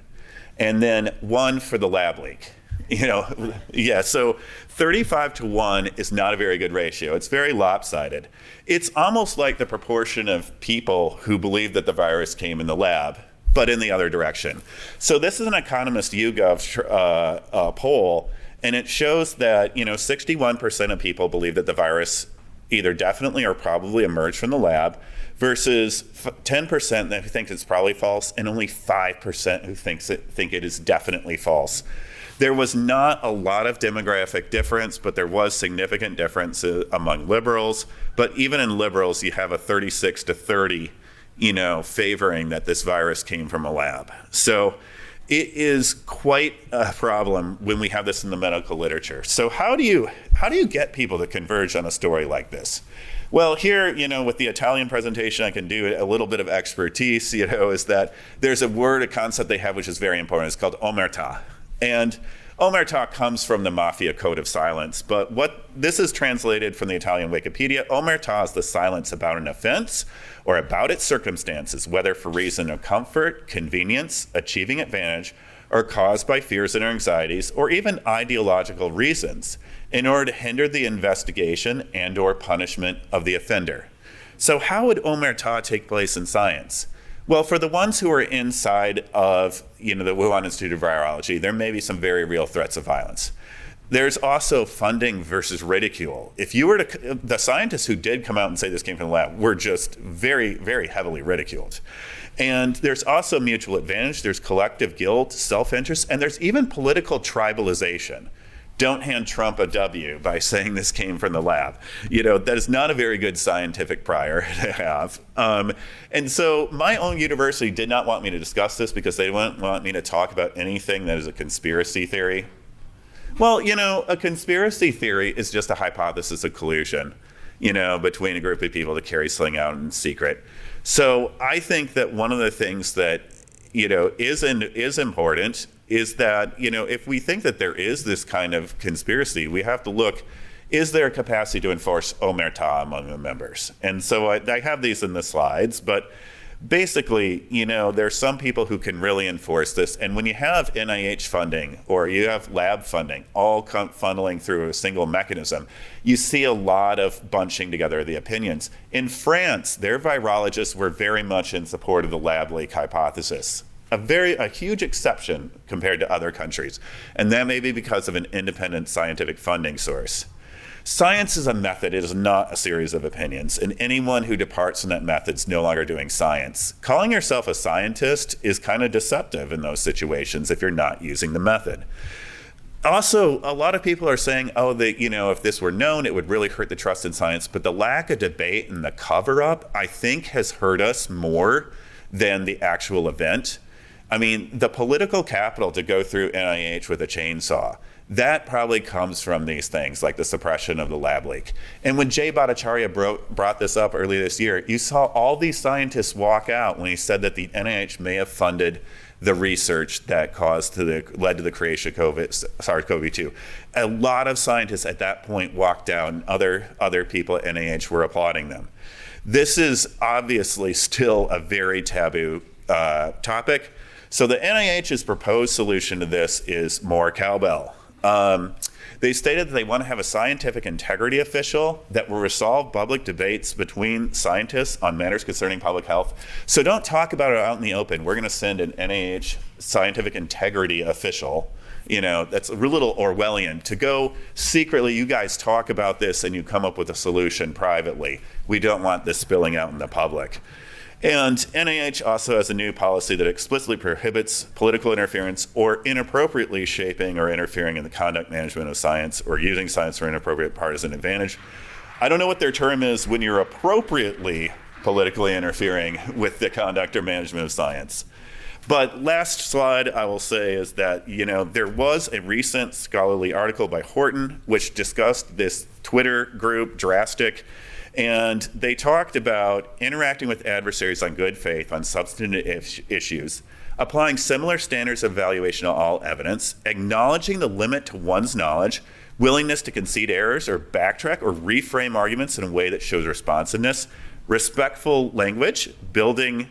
and then 1 for the lab leak. You know, yeah, so 35 to 1 is not a very good ratio. It's very lopsided. It's almost like the proportion of people who believe that the virus came in the lab, but in the other direction. So this is an Economist YouGov poll, and it shows that, you know, 61% of people believe that the virus either definitely or probably emerged from the lab, versus 10% that think it's probably false, and only 5% who think it is definitely false. There was not a lot of demographic difference, but there was significant difference among liberals. But even in liberals, you have a 36 to 30, you know, favoring that this virus came from a lab. So it is quite a problem when we have this in the medical literature. So how do you get people to converge on a story like this? Well, here, you know, with the Italian presentation, I can do a little bit of expertise, you know, is that there's a concept they have which is very important. It's called omertà. And omertà comes from the mafia code of silence, but what this is translated from the Italian Wikipedia, omertà is the silence about an offense or about its circumstances, whether for reason of comfort, convenience, achieving advantage, or caused by fears and anxieties, or even ideological reasons, in order to hinder the investigation and or punishment of the offender. So how would omertà take place in science? Well, for the ones who are inside of, you know, the Wuhan Institute of Virology, there may be some very real threats of violence. There's also funding versus ridicule. If you were to, the scientists who did come out and say this came from the lab were just very, very heavily ridiculed. And there's also mutual advantage, there's collective guilt, self-interest, and there's even political tribalization. Don't hand Trump a W by saying this came from the lab. You know, that is not a very good scientific prior to have. And so my own university did not want me to discuss this because they didn't want me to talk about anything that is a conspiracy theory. Well, you know, a conspiracy theory is just a hypothesis of collusion, you know, between a group of people to carry something out in secret. So I think that one of the things that, you know, is important is that, you know, if we think that there is this kind of conspiracy, we have to look, is there a capacity to enforce omertà among the members? And so I have these in the slides, but basically, you know, there's some people who can really enforce this. And when you have NIH funding or you have lab funding all funneling through a single mechanism, you see a lot of bunching together of the opinions. In France, their virologists were very much in support of the lab leak hypothesis. A huge exception compared to other countries. And that may be because of an independent scientific funding source. Science is a method, it is not a series of opinions, and anyone who departs from that method is no longer doing science. Calling yourself a scientist is kind of deceptive in those situations if you're not using the method. Also, a lot of people are saying, oh, that, you know, if this were known, it would really hurt the trust in science, but the lack of debate and the cover-up, I think, has hurt us more than the actual event. I mean, the political capital to go through NIH with a chainsaw, That probably comes from these things like the suppression of the lab leak. And when Jay Bhattacharya brought this up earlier this year, you saw all these scientists walk out when he said that the NIH may have funded the research that led to the creation of SARS-CoV-2. A lot of scientists at that point walked out, and other people at NIH were applauding them. This is obviously still a very taboo topic. So the NIH's proposed solution to this is more cowbell. They stated that they want to have a scientific integrity official that will resolve public debates between scientists on matters concerning public health. So don't talk about it out in the open. We're going to send an NIH scientific integrity official. You know, that's a little Orwellian to go secretly. You guys talk about this and you come up with a solution privately. We don't want this spilling out in the public. And NIH also has a new policy that explicitly prohibits political interference or inappropriately shaping or interfering in the conduct management of science or using science for inappropriate partisan advantage. I don't know what their term is when you're appropriately politically interfering with the conduct or management of science. But last slide I will say is that, you know, there was a recent scholarly article by Horton which discussed this Twitter group, Drastic, and they talked about interacting with adversaries on good faith on substantive issues, applying similar standards of evaluation of all evidence, acknowledging the limit to one's knowledge, willingness to concede errors or backtrack or reframe arguments in a way that shows responsiveness, respectful language, building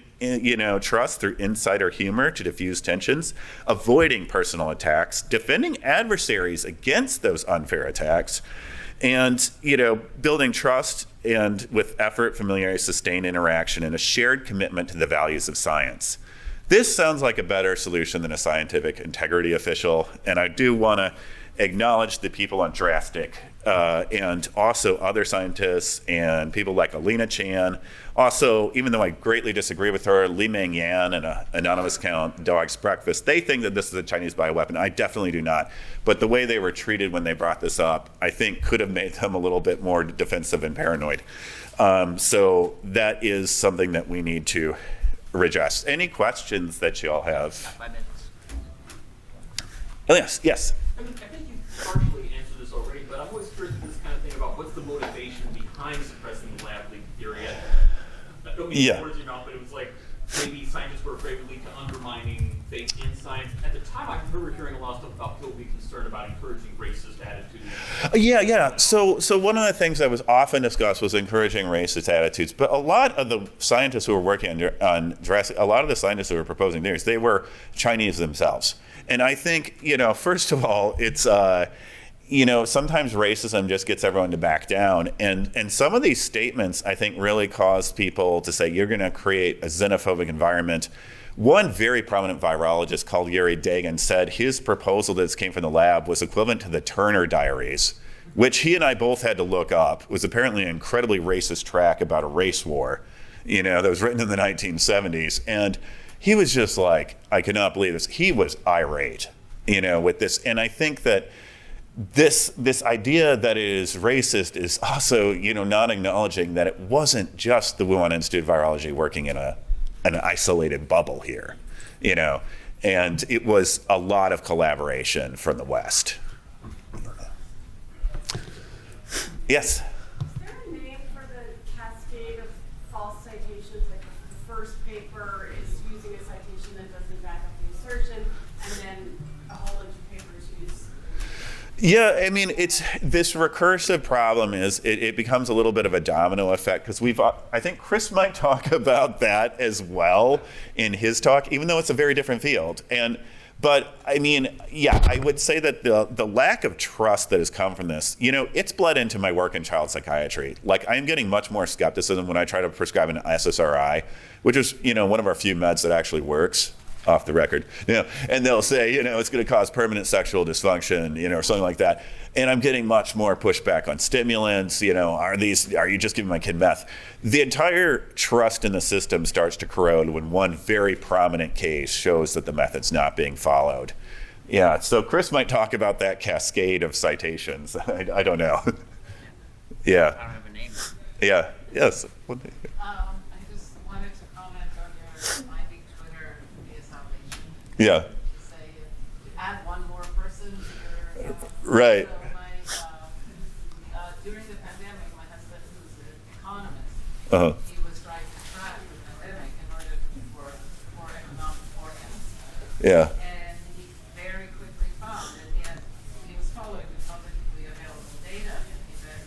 trust through insight or humor to diffuse tensions, avoiding personal attacks, defending adversaries against those unfair attacks, and building trust and with effort, familiarity, sustained interaction, and a shared commitment to the values of science. This sounds like a better solution than a scientific integrity official, and I do want to acknowledge the people on Drastic and also other scientists and people like Alina Chan. Also, even though I greatly disagree with her, Li Meng Yan and an anonymous account, Dog's Breakfast, they think that this is a Chinese bioweapon. I definitely do not. But the way they were treated when they brought this up, I think could have made them a little bit more defensive and paranoid. So that is something that we need to redress. Any questions that you all have? 5 minutes. Oh, yes. I think you partially answered this already, but I'm always curious this kind of thing about what's the motivation behind suppressing the lab leak theory. I don't mean to put words in your mouth, but it was like maybe scientists were afraid it would lead to undermining faith in science. At the time, I remember hearing a lot of stuff about people being concerned about encouraging racist attitudes. Yeah. So one of the things that was often discussed was encouraging racist attitudes. But a lot of the scientists who were working on Jurassic, a lot of the scientists who were proposing theories, they were Chinese themselves. And I think, first of all, it's, sometimes racism just gets everyone to back down. And some of these statements, I think, really cause people to say, you're going to create a xenophobic environment. One very prominent virologist called Yuri Dagan said his proposal that came from the lab was equivalent to the Turner Diaries, which he and I both had to look up. It was apparently an incredibly racist track about a race war, that was written in the 1970s. And he was just like, I cannot believe this. He was irate, with this. And I think that this idea that it is racist is also, not acknowledging that it wasn't just the Wuhan Institute of Virology working in an isolated bubble here, and it was a lot of collaboration from the West. Yes? Is there a name for the cascade of false citations? Like the first paper is using a citation that doesn't back up the assertion, and then a whole bunch of papers use. Yeah, I mean, it's this recursive problem is it becomes a little bit of a domino effect because I think Chris might talk about that as well in his talk, even though it's a very different field. But I mean, yeah, I would say that the lack of trust that has come from this, it's bled into my work in child psychiatry. Like, I'm getting much more skepticism when I try to prescribe an SSRI, which is, one of our few meds that actually works, off the record. And they'll say, it's going to cause permanent sexual dysfunction, or something like that. And I'm getting much more pushback on stimulants. Are you just giving my kid meth? The entire trust in the system starts to corrode when one very prominent case shows that the method's not being followed. Yeah, so Chris might talk about that cascade of citations. I don't know. Yeah. I don't have a name. Yeah. Yes. I just wanted to comment on your finding Twitter to be a salvation. Yeah. Say if you add one more person to your Right. So during the pandemic, my husband, who's an economist, Uh-huh. he was trying to track the pandemic in order for economic forecasts. Yeah. And he very quickly found that he was following the publicly available data, and he said,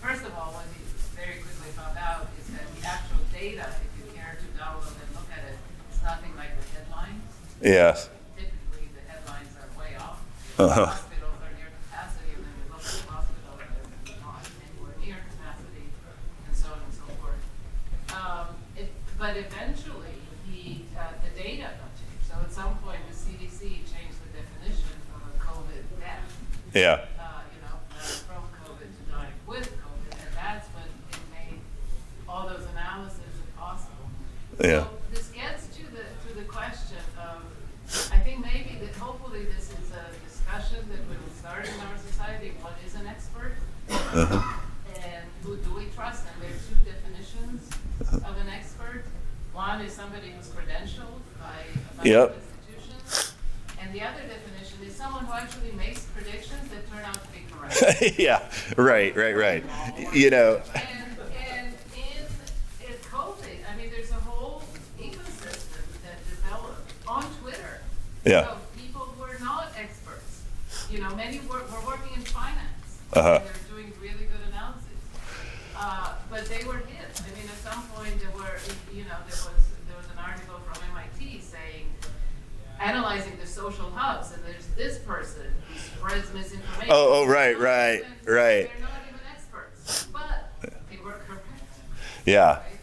first of all, what he very quickly found out is that the actual data, if you care to download and look at it, it's nothing like the headlines. Yes. Typically, the headlines are way off. Uh-huh. Hospitals are near capacity, and then we look at the hospital and they're not anywhere near capacity, and so on and so forth. But eventually, the data got changed. So at some point, the CDC changed the definition of a COVID death. Yeah. From COVID to dying with COVID, and that's when it made all those analyses impossible. Yeah. So this gets to the question of, I think maybe that hopefully this is a discussion that will start in our society. What is an expert? And who do we trust? And there are two definitions of an expert. One is somebody who's credentialed by Yep. institutions, and the other definition is someone who actually makes predictions that turn out to be correct. Yeah. Right. You know. And in COVID, I mean, there's a whole ecosystem that developed on Twitter. Yeah. So people who are not experts, many were working in finance. Uh-huh. And they're doing really good analysis. But they were hit. I mean, at some point there was an article from MIT saying, analyzing the social hubs, and there's this person who spreads misinformation. Oh, right. They're not even experts, but they were correct. Yeah. Right?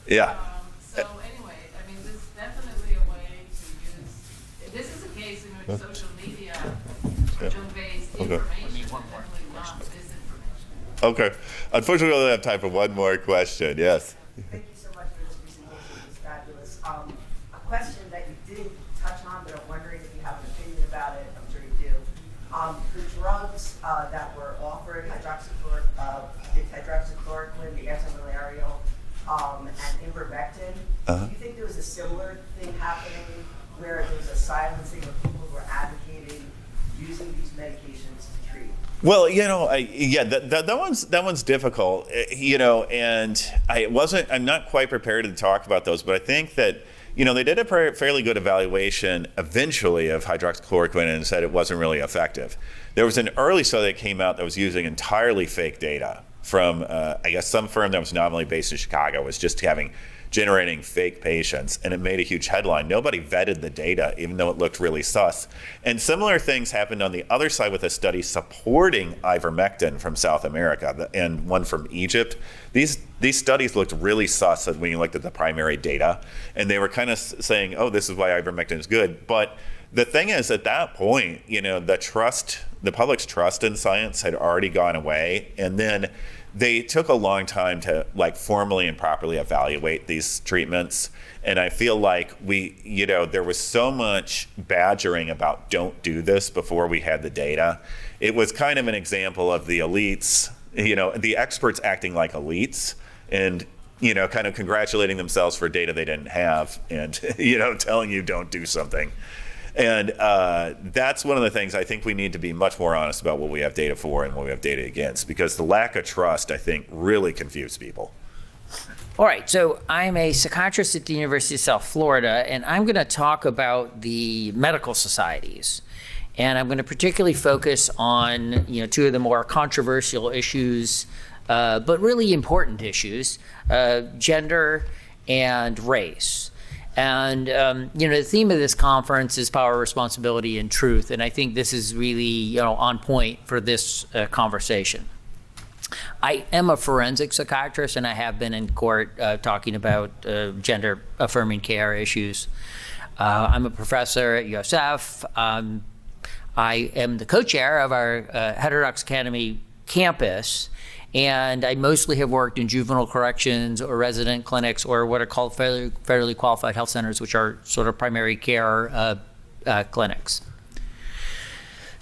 Yeah. So anyway, I mean, this is definitely a way to use. This is a case in which social media conveys information, definitely not disinformation. Okay. Unfortunately, we only have time for one more question. Yes. Thank you so much for this presentation. It's fabulous. A question that you didn't touch on, but I'm wondering if you have an opinion about it. I'm sure you do. The drugs that were offered, hydroxychloroquine, the antimalarial, and ivermectin, do you think there was a similar thing happening where there was a silencing of people who were advocating using these medications to treat? Well, that one's difficult, and I'm not quite prepared to talk about those, but I think that, they did a fairly good evaluation eventually of hydroxychloroquine and said it wasn't really effective. There was an early study that came out that was using entirely fake data from, I guess, some firm that was nominally based in Chicago, was just generating fake patients, and it made a huge headline. Nobody vetted the data, even though it looked really sus. And similar things happened on the other side with a study supporting ivermectin from South America and one from Egypt. These studies looked really sus when you looked at the primary data, and they were kind of saying, oh, this is why ivermectin is good. But the thing is, at that point, the public's trust in science had already gone away, and then they took a long time to formally and properly evaluate these treatments. And I feel like there was so much badgering about don't do this before we had the data. It was kind of an example of the elites, the experts acting like elites and, kind of congratulating themselves for data they didn't have and, telling you don't do something. And that's one of the things I think we need to be much more honest about what we have data for and what we have data against, because the lack of trust, I think, really confused people. All right, so I'm a psychiatrist at the University of South Florida, and I'm going to talk about the medical societies. And I'm going to particularly focus on, two of the more controversial issues, but really important issues, gender and race. And, the theme of this conference is power, responsibility, and truth. And I think this is really, on point for this conversation. I am a forensic psychiatrist, and I have been in court talking about gender-affirming care issues. I'm a professor at USF. I am the co-chair of our Heterodox Academy campus. And I mostly have worked in juvenile corrections or resident clinics or what are called federally qualified health centers, which are sort of primary care clinics.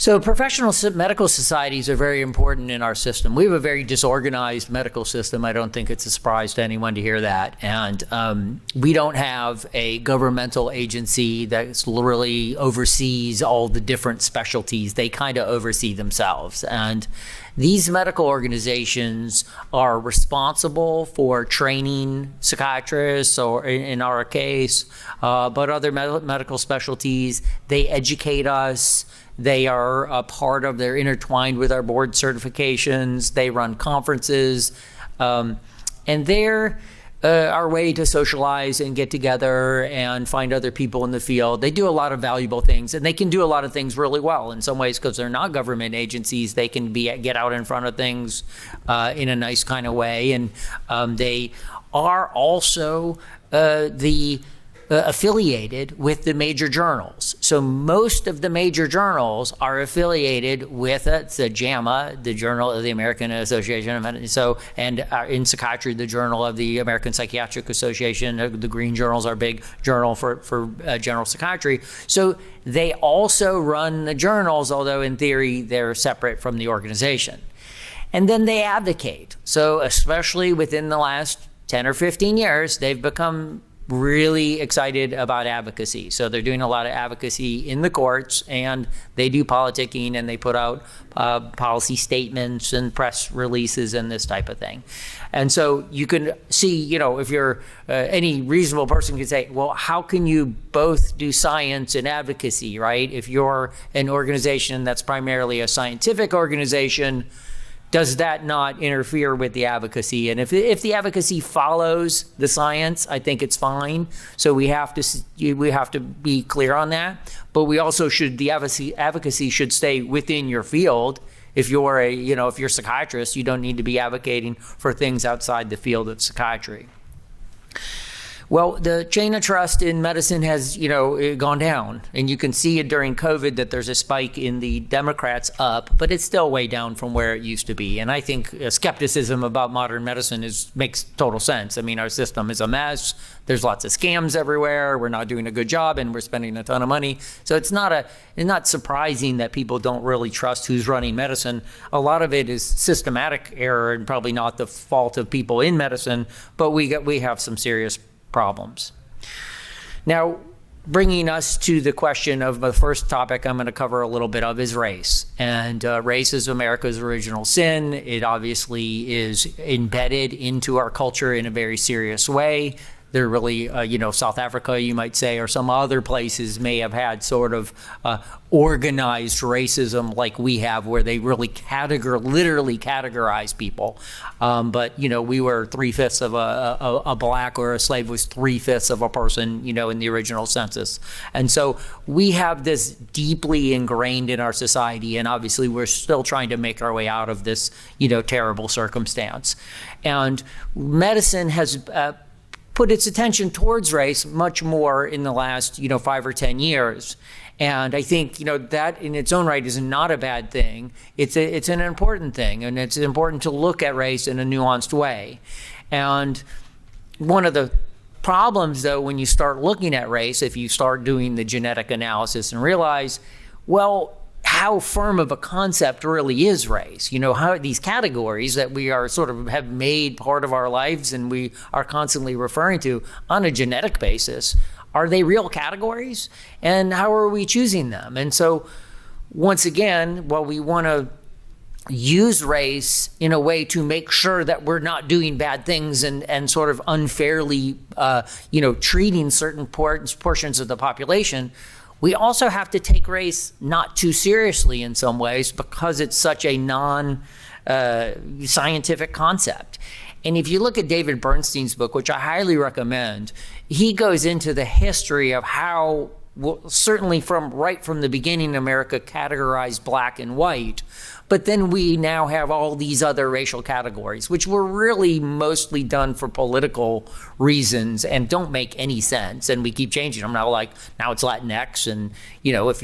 So professional medical societies are very important in our system. We have a very disorganized medical system. I don't think it's a surprise to anyone to hear that. And we don't have a governmental agency that literally oversees all the different specialties. They kind of oversee themselves. And these medical organizations are responsible for training psychiatrists, or in our case, but other medical specialties. They educate us. They are a part of, they're intertwined with our board certifications. They run conferences. And they're our way to socialize and get together and find other people in the field. They do a lot of valuable things, and they can do a lot of things really well in some ways because they're not government agencies. They can get out in front of things in a nice kind of way. And they are also affiliated with the major journals. So most of the major journals are affiliated with the JAMA, the Journal of the American Association of Medicine, and in psychiatry, the Journal of the American Psychiatric Association. The green journals are a big journal for general psychiatry. So they also run the journals, although in theory they're separate from the organization. And then they advocate. So especially within the last 10 or 15 years, they've become really excited about advocacy. So they're doing a lot of advocacy in the courts, and they do politicking, and they put out policy statements and press releases and this type of thing. And so you can see, if you're any reasonable person can say, well, how can you both do science and advocacy, right? If you're an organization that's primarily a scientific organization, does that not interfere with the advocacy? And if the advocacy follows the science, I think it's fine. So we have to be clear on that. But we also the advocacy should stay within your field. If you're if you're a psychiatrist, you don't need to be advocating for things outside the field of psychiatry. Well, the chain of trust in medicine has, gone down, and you can see it during COVID that there's a spike in the Democrats up, but it's still way down from where it used to be. And I think skepticism about modern medicine makes total sense. I mean, our system is a mess. There's lots of scams everywhere. We're not doing a good job, and we're spending a ton of money. So it's not surprising that people don't really trust who's running medicine. A lot of it is systematic error and probably not the fault of people in medicine, but we have some serious problems. Now, bringing us to the question of the first topic I'm going to cover a little bit of is race. And race is America's original sin. It obviously is embedded into our culture in a very serious way. They're really, South Africa, you might say, or some other places may have had sort of organized racism like we have, where they really literally categorize people. But, we were 3/5 of a black, or a slave was 3/5 of a person, in the original census. And so we have this deeply ingrained in our society, and obviously we're still trying to make our way out of this, terrible circumstance. And medicine has put its attention towards race much more in the last, 5 or 10 years. And I think, that in its own right is not a bad thing. It's an important thing, and it's important to look at race in a nuanced way. And one of the problems, though, when you start looking at race, if you start doing the genetic analysis and realize, well, how firm of a concept really is race? How these categories that we are sort of have made part of our lives and we are constantly referring to on a genetic basis, are they real categories? And how are we choosing them? And so once again, while we want to use race in a way to make sure that we're not doing bad things and sort of unfairly, treating certain portions of the population, we also have to take race not too seriously in some ways because it's such a non-scientific concept. And if you look at David Bernstein's book, which I highly recommend, he goes into the history of how, certainly right from the beginning, America categorized black and white, but then we now have all these other racial categories, which were really mostly done for political reasons and don't make any sense. And we keep changing them now. Like now it's Latinx, and if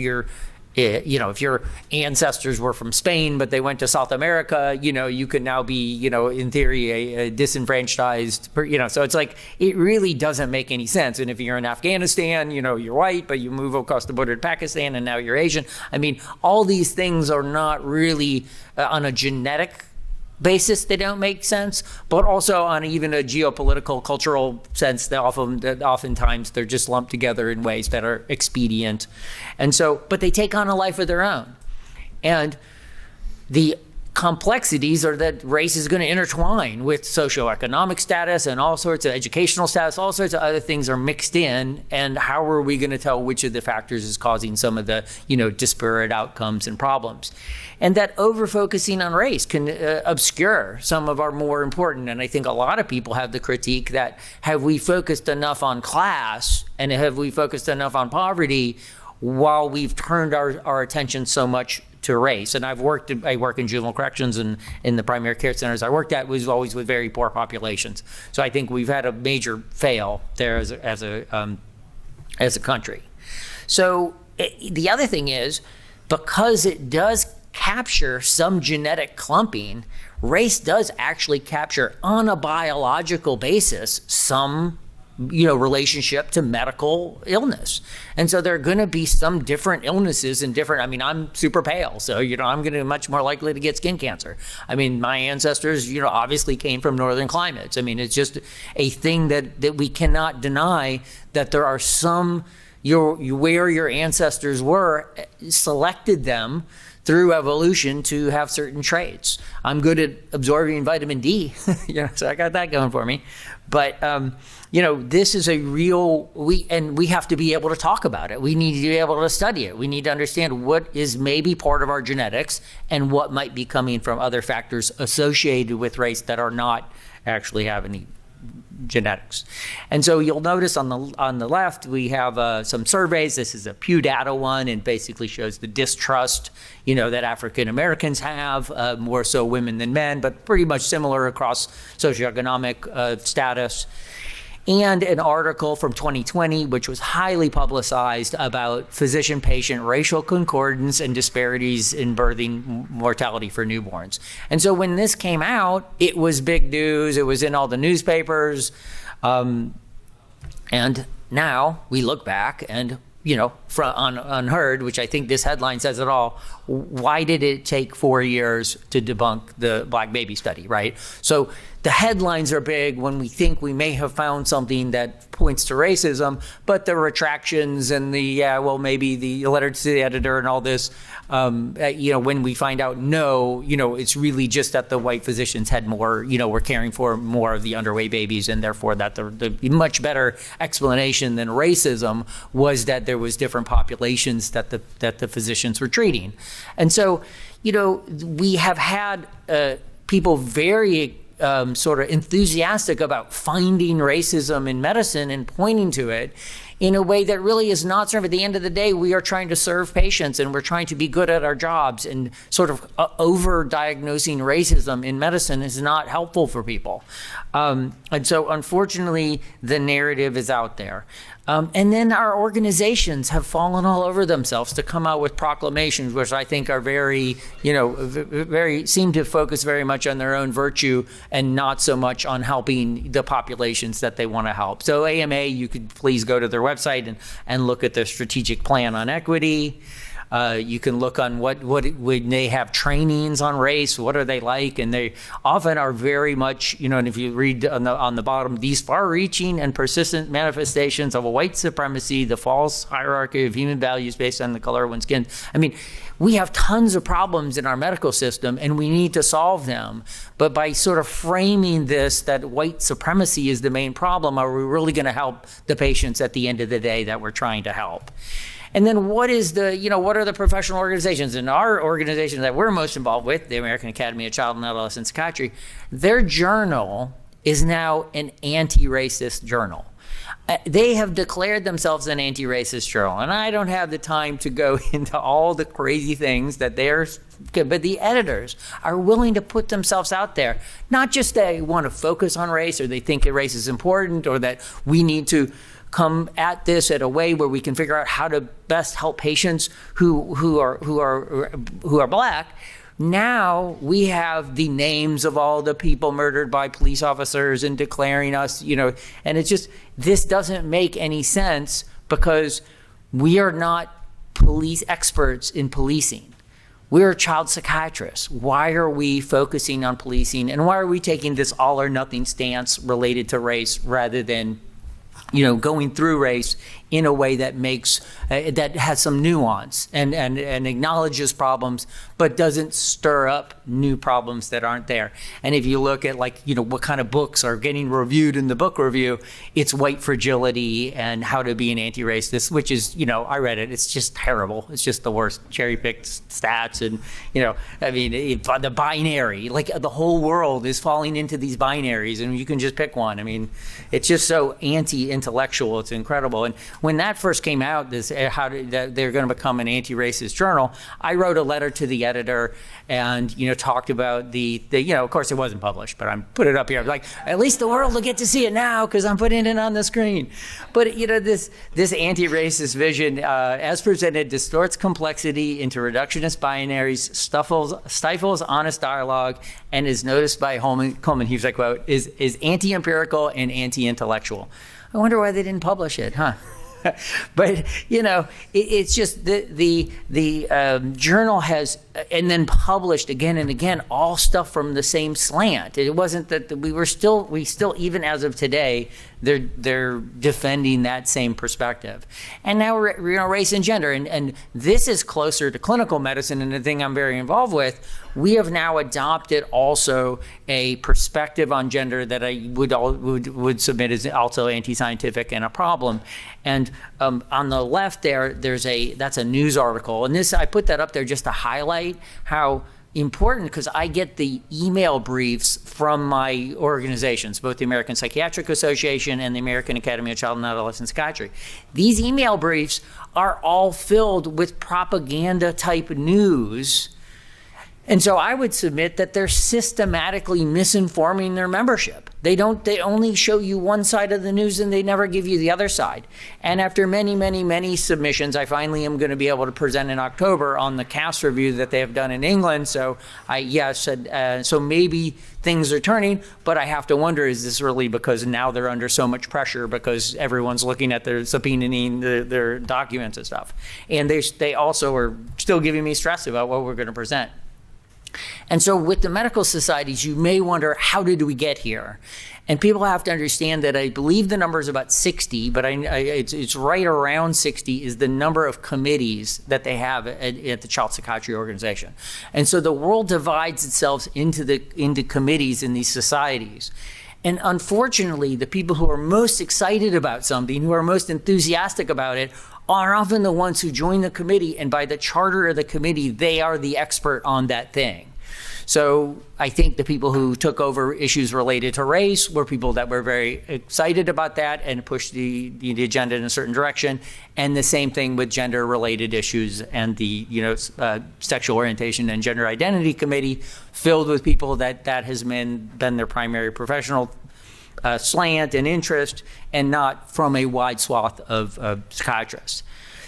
if your ancestors were from Spain, but they went to South America, you could now be, in theory, a disenfranchised, so it's like, it really doesn't make any sense. And if you're in Afghanistan, you're white, but you move across the border to Pakistan and now you're Asian. I mean, all these things are not really on a genetic basis, they don't make sense, but also on even a geopolitical, cultural sense, that oftentimes they're just lumped together in ways that are expedient. And so, but they take on a life of their own. And the complexities are that race is going to intertwine with socioeconomic status and all sorts of educational status, all sorts of other things are mixed in. And how are we going to tell which of the factors is causing some of the, disparate outcomes and problems? And that over-focusing on race can obscure some of our more important, and I think a lot of people have the critique that, have we focused enough on class and have we focused enough on poverty while we've turned our attention so much to race? And I work in juvenile corrections, and in the primary care centers I worked at was always with very poor populations. So I think we've had a major fail there as a country. So the other thing is, because it does capture some genetic clumping, race does actually capture on a biological basis some relationship to medical illness. And so there are going to be some different illnesses and I'm super pale, so I'm going to be much more likely to get skin cancer. My ancestors obviously came from northern climates. It's just a thing that we cannot deny, that there are some where your ancestors were selected them through evolution to have certain traits. I'm good at absorbing vitamin D, so I got that going for me. But this is a real, we have to be able to talk about it. We need to be able to study it. We need to understand what is maybe part of our genetics and what might be coming from other factors associated with race that are not actually have any genetics. And so you'll notice on the left we have some surveys. This is a Pew data one, and basically shows the distrust that African Americans have, more so women than men, but pretty much similar across socioeconomic status. And an article from 2020, which was highly publicized, about physician-patient racial concordance and disparities in birthing mortality for newborns. And so when this came out, it was big news. It was in all the newspapers. And now we look back and, on HERD, which I think this headline says it all, why did it take 4 years to debunk the black baby study, right? So the headlines are big when we think we may have found something that points to racism, but the retractions and maybe the letter to the editor and all this, when we find out, no, it's really just that the white physicians had more, were caring for more of the underweight babies, and therefore that the much better explanation than racism was that there was different populations that the physicians were treating. And so, we have had people very sort of enthusiastic about finding racism in medicine and pointing to it in a way that really is not served. At the end of the day, we are trying to serve patients and we're trying to be good at our jobs, and sort of over-diagnosing racism in medicine is not helpful for people. And so unfortunately, the narrative is out there. And then our organizations have fallen all over themselves to come out with proclamations, which I think are very, seem to focus very much on their own virtue and not so much on helping the populations that they want to help. So AMA, you could please go to their website and look at their strategic plan on equity. You can look on when they have trainings on race, what are they like? And they often are very much, and if you read on the bottom, these far-reaching and persistent manifestations of a white supremacy, the false hierarchy of human values based on the color of one's skin. We have tons of problems in our medical system and we need to solve them. But by sort of framing this, that white supremacy is the main problem, are we really going to help the patients at the end of the day that we're trying to help? And then what are the professional organizations? In our organization that we're most involved with, the American Academy of Child and Adolescent Psychiatry, their journal is now an anti-racist journal. They have declared themselves an anti-racist journal, and I don't have the time to go into all the crazy things that but the editors are willing to put themselves out there. Not just they want to focus on race, or they think race is important, or that we need to come at this at a way where we can figure out how to best help patients who are black. Now we have the names of all the people murdered by police officers and declaring us, and it's just, this doesn't make any sense because we are not police experts in policing. We're child psychiatrists. Why are we focusing on policing, and why are we taking this all or nothing stance related to race rather than going through race in a way that makes that has some nuance and acknowledges problems, but doesn't stir up new problems that aren't there. And if you look at what kind of books are getting reviewed in the book review, it's White Fragility and How to Be an Anti-Racist, which is, I read it. It's just terrible. It's just the worst cherry-picked stats, and the binary, the whole world is falling into these binaries, and you can just pick one. It's just so anti-intellectual. It's incredible. And when that first came out, that they're going to become an anti-racist journal, I wrote a letter to the editor and talked about the of course it wasn't published, but I'm put it up here. At least the world will get to see it now because I'm putting it on the screen. But this anti-racist vision, as presented, distorts complexity into reductionist binaries, stifles honest dialogue, and is noticed by Coleman. Here's a quote: is anti-empirical and anti-intellectual. I wonder why they didn't publish it, huh? But it's just the journal has, and then published again and again, all stuff from the same slant. It wasn't that we still even as of today, they're defending that same perspective. And now race and gender, and this is closer to clinical medicine, and the thing I'm very involved with. We have now adopted also a perspective on gender that I would submit as also anti-scientific and a problem. And on the left that's a news article, and I put that up there just to highlight how important, because I get the email briefs from my organizations, both the American Psychiatric Association and the American Academy of Child and Adolescent Psychiatry. These email briefs are all filled with propaganda type news. And so I would submit that they're systematically misinforming their membership. They only show you one side of the news and they never give you the other side. And after many, many, many submissions, I finally am going to be able to present in October on the CAS review that they have done in England. So so maybe things are turning, but I have to wonder, is this really because now they're under so much pressure because everyone's looking at their subpoenaing their documents and stuff. And they also are still giving me stress about what we're going to present. And so with the medical societies, you may wonder, how did we get here? And people have to understand that I believe the number is about 60, but it's right around 60 is the number of committees that they have at the Child Psychiatry Organization. And so the world divides itself into committees in these societies. And unfortunately, the people who are most excited about something, who are most enthusiastic about it, are often the ones who join the committee, and by the charter of the committee, they are the expert on that thing. So I think the people who took over issues related to race were people that were very excited about that and pushed the agenda in a certain direction. And the same thing with gender-related issues and the sexual orientation and gender identity committee, filled with people that has been their primary professional slant and interest, and not from a wide swath of psychiatrists.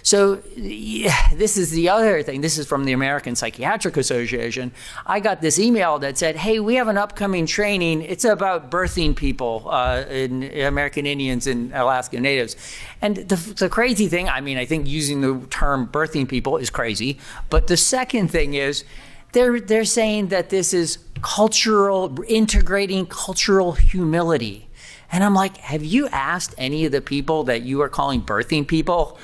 So this is the other thing. This is from the American Psychiatric Association. I got this email that said, hey, we have an upcoming training. It's about birthing people, in American Indians and Alaska Natives. And the crazy thing, I think using the term birthing people is crazy. But the second thing is, they're saying that this is integrating cultural humility. And I'm like, have you asked any of the people that you are calling birthing people?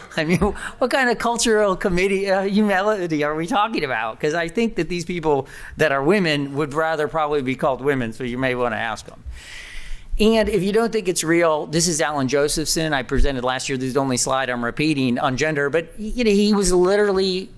What kind of cultural humility are we talking about? Because I think that these people that are women would rather probably be called women, so you may want to ask them. And if you don't think it's real, this is Alan Josephson. I presented last year. This is the only slide I'm repeating on gender. But he was literally,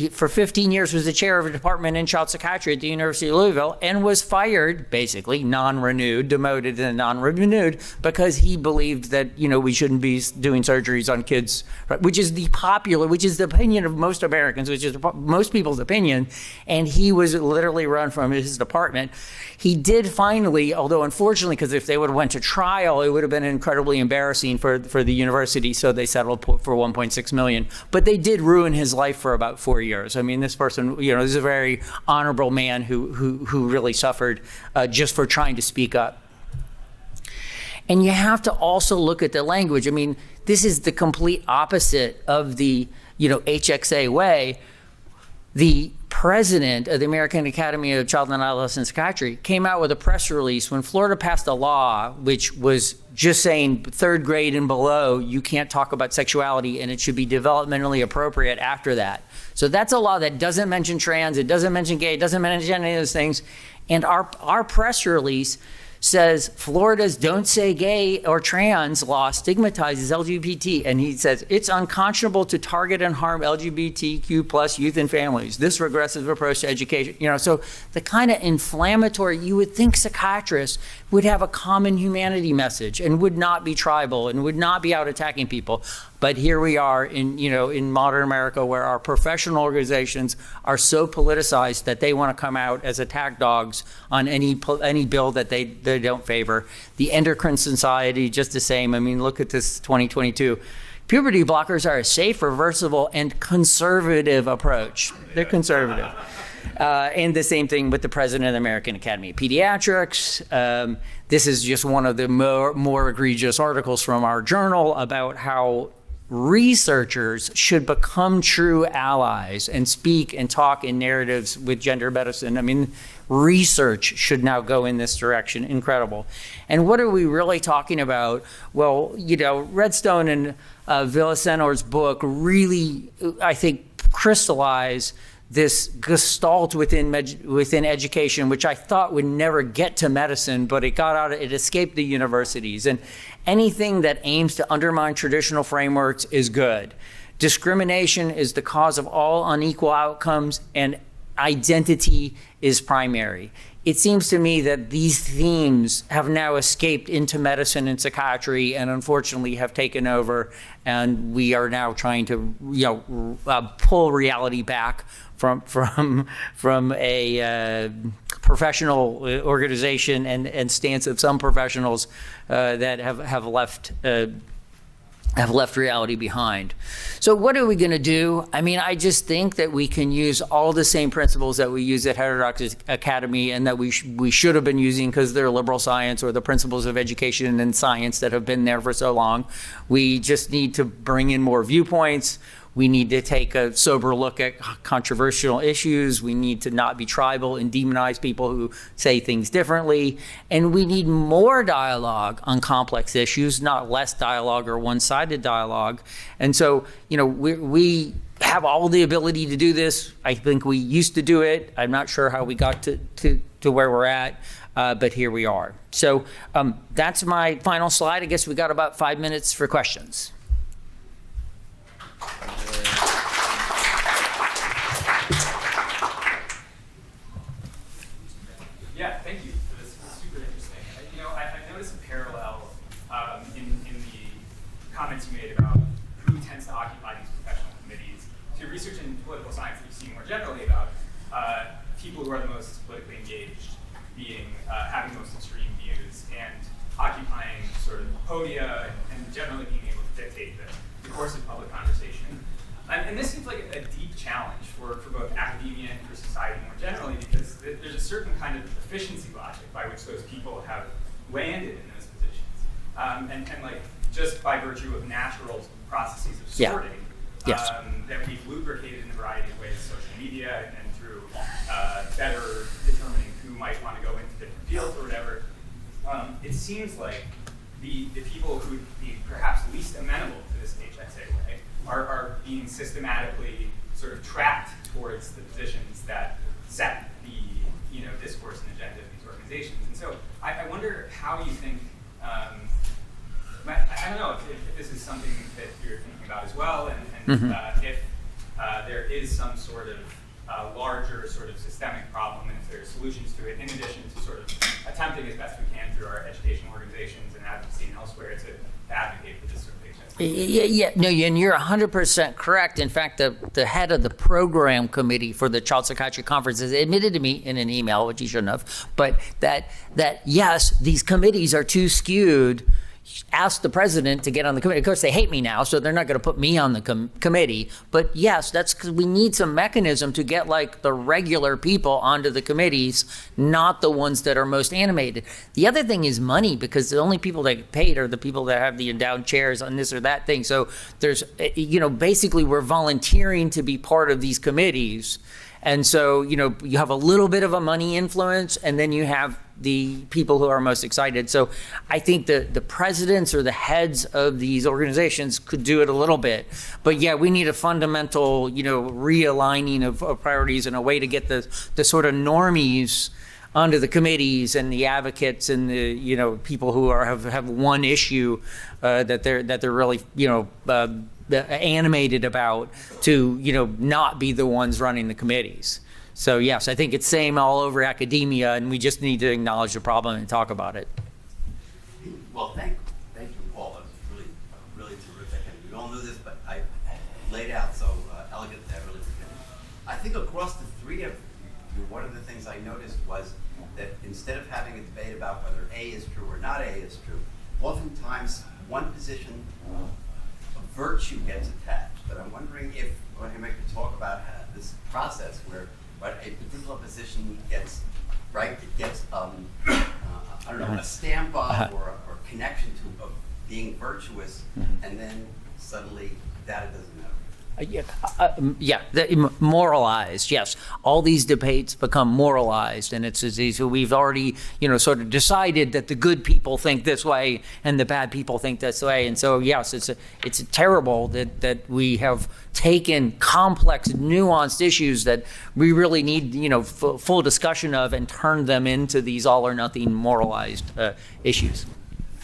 for 15 years, was the chair of a department in child psychiatry at the University of Louisville and was fired, basically, non-renewed, demoted and non-renewed, because he believed that, we shouldn't be doing surgeries on kids, right? which is the opinion of most Americans, which is most people's opinion. And he was literally run from his department. He did finally, although unfortunately, because if they would have went to trial, it would have been incredibly embarrassing for the university, so they settled for $1.6 million. But they did ruin his life for about 4 years. I mean, this person, this is a very honorable man who really suffered just for trying to speak up. And you have to also look at the language. I mean, this is the complete opposite of the, HXA way. The president of the American Academy of Child and Adolescent Psychiatry came out with a press release when Florida passed a law which was just saying 3rd grade and below, you can't talk about sexuality and it should be developmentally appropriate after that. So that's a law that doesn't mention trans, it doesn't mention gay, it doesn't mention any of those things. And our press release says Florida's Don't Say Gay or Trans law stigmatizes LGBT, and he says it's unconscionable to target and harm LGBTQ plus youth and families. This regressive approach to education, so the kind of inflammatory, you would think psychiatrists would have a common humanity message and would not be tribal and would not be out attacking people. But here we are in modern America where our professional organizations are so politicized that they want to come out as attack dogs on any bill that they don't favor. The Endocrine Society, just the same. I mean, look at this 2022. Puberty blockers are a safe, reversible, and conservative approach. They're conservative. And the same thing with the president of the American Academy of Pediatrics. This is just one of the more egregious articles from our journal about how researchers should become true allies and speak and talk in narratives with gender medicine. I mean, research should now go in this direction. Incredible. And what are we really talking about? Well, Redstone and Villasenor's book really, I think, crystallize this gestalt within education, which I thought would never get to medicine, but it escaped the universities. And anything that aims to undermine traditional frameworks is good. Discrimination is the cause of all unequal outcomes, and identity is primary. It seems to me that these themes have now escaped into medicine and psychiatry and unfortunately have taken over, and we are now trying to pull reality back from a professional organization and stance of some professionals that have left reality behind. So what are we going to do? I mean, I just think that we can use all the same principles that we use at Heterodox Academy and that we should have been using because they're liberal science, or the principles of education and science that have been there for so long. We just need to bring in more viewpoints. We need to take a sober look at controversial issues. We need to not be tribal and demonize people who say things differently. And we need more dialogue on complex issues, not less dialogue or one-sided dialogue. And so, we have all the ability to do this. I think we used to do it. I'm not sure how we got to where we're at, but here we are. So that's my final slide. I guess we got about 5 minutes for questions. Yeah, thank you for this. This is super interesting. I noticed a parallel in the comments you made about who tends to occupy these professional committees to research in political science that you see more generally about people who are the most politically engaged having the most extreme views and occupying sort of podia and generally being able to dictate the course of public conversation. And this seems like a deep challenge for both academia and for society more generally, because there's a certain kind of efficiency logic by which those people have landed in those positions. And like just by virtue of natural processes of sorting, that we've lubricated in a variety of ways, social media and through better determining who might want to go into different fields or whatever. It seems like the people who would be perhaps least amenable to this HXA way are being systematically sort of tracked towards the positions that set the discourse and agenda of these organizations. And so I wonder how you think I don't know if this is something that you're thinking about as well, and if there is some sort of larger sort of systemic problem, and if there are solutions to it, in addition to sort of attempting as best we can through our educational organizations and advocacy and elsewhere to advocate for this sort of thing. Yeah, no, and you're 100% correct. In fact, the head of the program committee for the Child Psychiatry Conference has admitted to me in an email, which he shouldn't have, but that yes, these committees are too skewed. Ask the president to get on the committee. Of course, they hate me now, so they're not going to put me on the committee. But yes, that's because we need some mechanism to get like the regular people onto the committees, not the ones that are most animated. The other thing is money, because the only people that get paid are the people that have the endowed chairs on this or that thing. So there's, basically we're volunteering to be part of these committees. And so, you have a little bit of a money influence, and then you have the people who are most excited. So I think the presidents or the heads of these organizations could do it a little bit. But yeah, we need a fundamental, realigning of priorities and a way to get the sort of normies onto the committees and the advocates and the, people who have one issue that they're really, animated about to, not be the ones running the committees. So yes, I think it's same all over academia, and we just need to acknowledge the problem and talk about it. Well, thank you, Paul. That was really terrific. And we all knew this, but I laid out so elegant that I really appreciate it. I think across the three of you, one of the things I noticed was that instead of having a debate about whether A is true or not A is true, oftentimes one position of virtue gets attached. But I'm wondering if I could talk about this process where a particular position gets, I don't know, a stamp of or connection to of being virtuous, and then suddenly that it doesn't matter. Moralized, yes. All these debates become moralized, and it's as easy. We've already, sort of decided that the good people think this way and the bad people think this way. And so, yes, it's terrible that we have taken complex, nuanced issues that we really need, full discussion of, and turned them into these all or nothing moralized issues.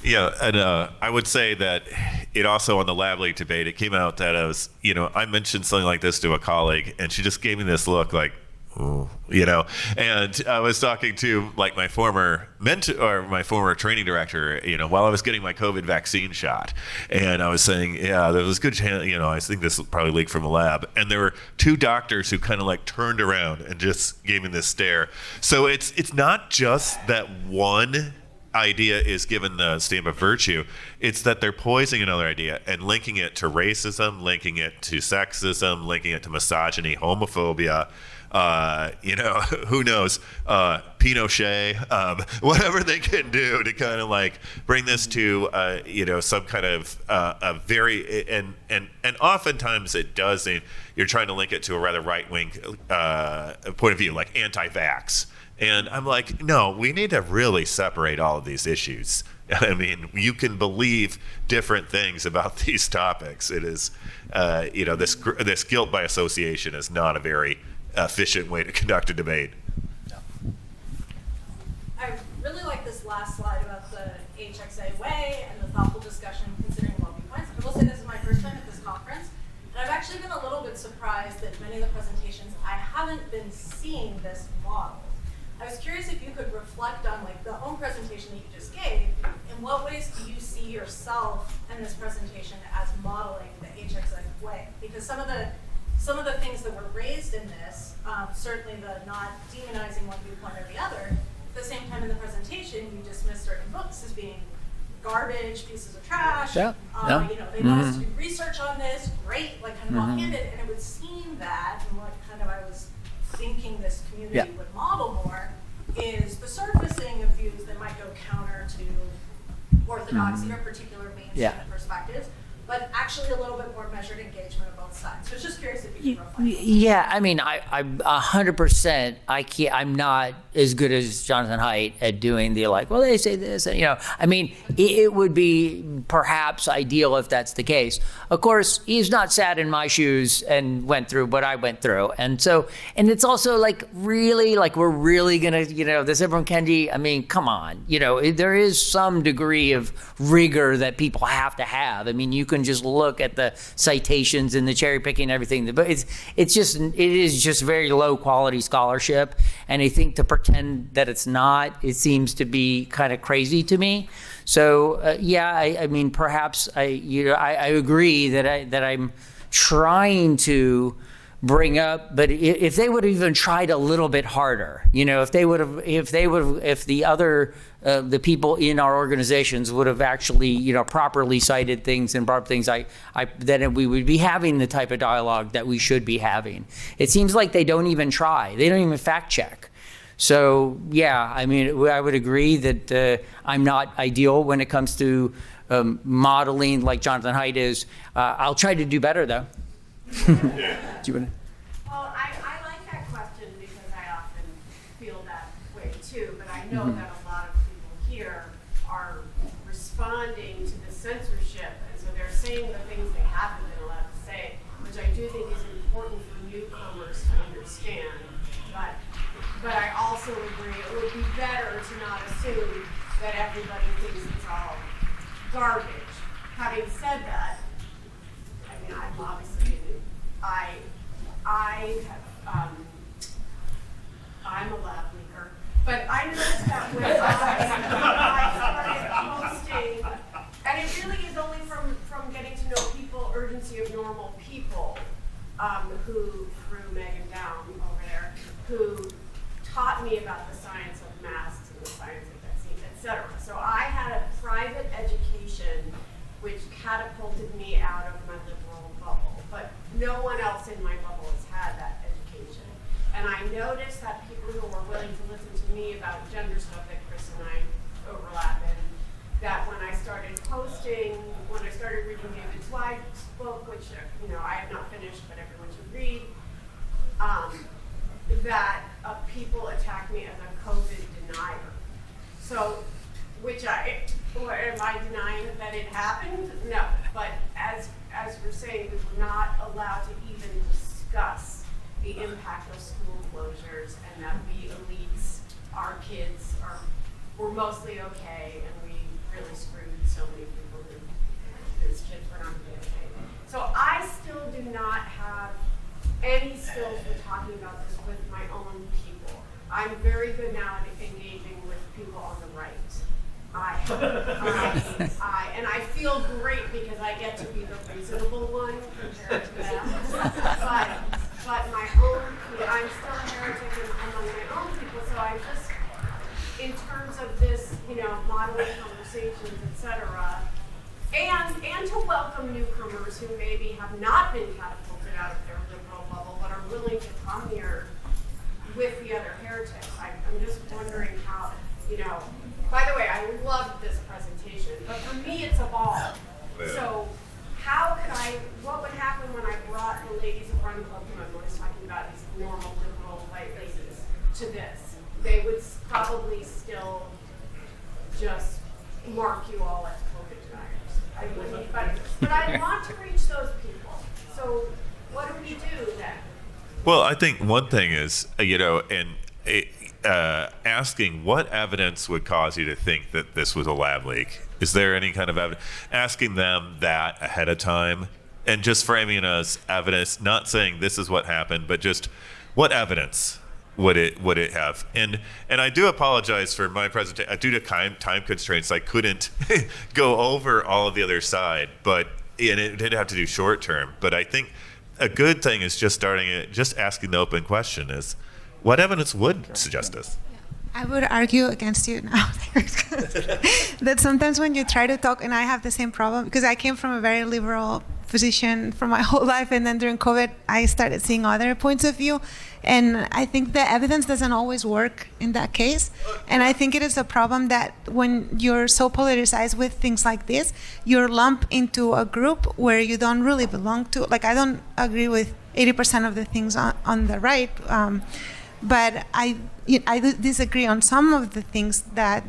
Yeah, and I would say that it also on the lab leak debate, it came out that I mentioned something like this to a colleague, and she just gave me this look like, ooh, and I was talking to like my former mentor or my former training director, while I was getting my COVID vaccine shot, and I was saying, yeah, there was a good chance, I think this probably leaked from the lab, and there were two doctors who kind of like turned around and just gave me this stare. So it's not just that one idea is given the stamp of virtue, it's that they're poisoning another idea and linking it to racism, linking it to sexism, linking it to misogyny, homophobia, who knows, Pinochet, whatever they can do to kind of like bring this to, some kind of a very, and oftentimes it does, you're trying to link it to a rather right-wing point of view, like anti-vax. And I'm like, no, we need to really separate all of these issues. I mean, you can believe different things about these topics. It is, this guilt by association is not a very efficient way to conduct a debate. I really like this last slide about the HXA way and the thoughtful discussion considering well-being points. I will say this is my first time at this conference, and I've actually been a little bit surprised that many of the presentations, I haven't been seeing this model. I was curious if you could reflect on like the own presentation that you just gave. In what ways do you see yourself in this presentation as modeling the HXA way? Because some of the things that were raised in this, certainly the not demonizing one viewpoint or the other. At the same time in the presentation, you dismissed certain books as being garbage, pieces of trash. They want us to do research on this, great, like kind of offhanded, and it would seem that, and what kind of I was thinking this community would model more, is the surfacing of views that might go counter to orthodoxy or particular mainstream perspectives, but actually a little bit more measured engagement of both sides. So I was just curious if you could reflect on that. Yeah, I mean, I'm 100%. I'm not as good as Jonathan Haidt at doing the well, they say this, and, I mean, it would be perhaps ideal if that's the case. Of course, he's not sat in my shoes and went through what I went through, and it's also really we're really gonna, this Ibram Kendi. I mean, come on, there is some degree of rigor that people have to have. I mean, you can just look at the citations and the cherry picking and everything, but it is just very low quality scholarship, and I think to pretend that it's not, it seems to be kind of crazy to me. So I mean, perhaps I agree that I'm trying to bring up, but if they would have even tried a little bit harder, if the people in our organizations would have actually, properly cited things and brought up things, then we would be having the type of dialogue that we should be having. It seems like they don't even try. They don't even fact check. So, yeah, I mean, I would agree that I'm not ideal when it comes to modeling like Jonathan Haidt is. I'll try to do better, though. Do you want to? Well, I like that question because I often feel that way too, but I know that a lot of people here are responding to the censorship, and so they're saying the things they haven't been allowed to say, which I do think is important for newcomers to understand. But I also agree it would be better to not assume that everybody thinks it's all garbage. Having said that, I mean, I'm obviously I'm a lab leaker, but I noticed that when I started posting, and it really is only from getting to know people, urgency of normal people, who through Megan Down over there, who taught me about the science of masks and the science of vaccines, etc. So I had a private education which catapulted me out of my liberal bubble, but no one else in my bubble has had that education. And I noticed that people who were willing to listen to me about gender stuff that Chris and I overlap in, that when I started posting, when I started reading David Zweig's book, which I have not finished, but everyone should read, that people attacked me as a COVID denier. So, am I denying that it happened? No, but as we're saying, we were not allowed to even discuss the impact of school closures, and that we elites, our kids, were mostly okay, and we really screwed so many people whose kids were not going to be okay. So I still do not have any skills for talking about this with my own people. I'm very good now at engaging with people on the right. And I feel great because I get to be the reasonable one compared to them. But my own, I'm still a heretic among my own people. So I just, in terms of this, modeling conversations, etc., and to welcome newcomers who maybe have not been catapulted out of their liberal bubble, but are willing to come here with the other heretics. I'm just wondering how, by the way, I loved this presentation, but for me it's evolved. Yeah. So what would happen when I brought the ladies of Run Club, whom I'm always talking about, these normal liberal white ladies, to this? They would probably still just mark you all as COVID deniers. But I want to reach those people. So what do we do then? Well, I think one thing is, asking what evidence would cause you to think that this was a lab leak. Is there any kind of evidence? Asking them that ahead of time and just framing it as evidence, not saying this is what happened, but just what evidence would it have? And I do apologize for my presentation. Due to time constraints, I couldn't go over all of the other side, and it did have to do short term. But I think a good thing is just asking the open question is, what evidence would suggest this? I would argue against you now that sometimes when you try to talk, and I have the same problem because I came from a very liberal physician for my whole life, and then during COVID, I started seeing other points of view. And I think the evidence doesn't always work in that case. And I think it is a problem that when you're so polarized with things like this, you're lumped into a group where you don't really belong to. Like, I don't agree with 80% of the things on the right, but I disagree on some of the things that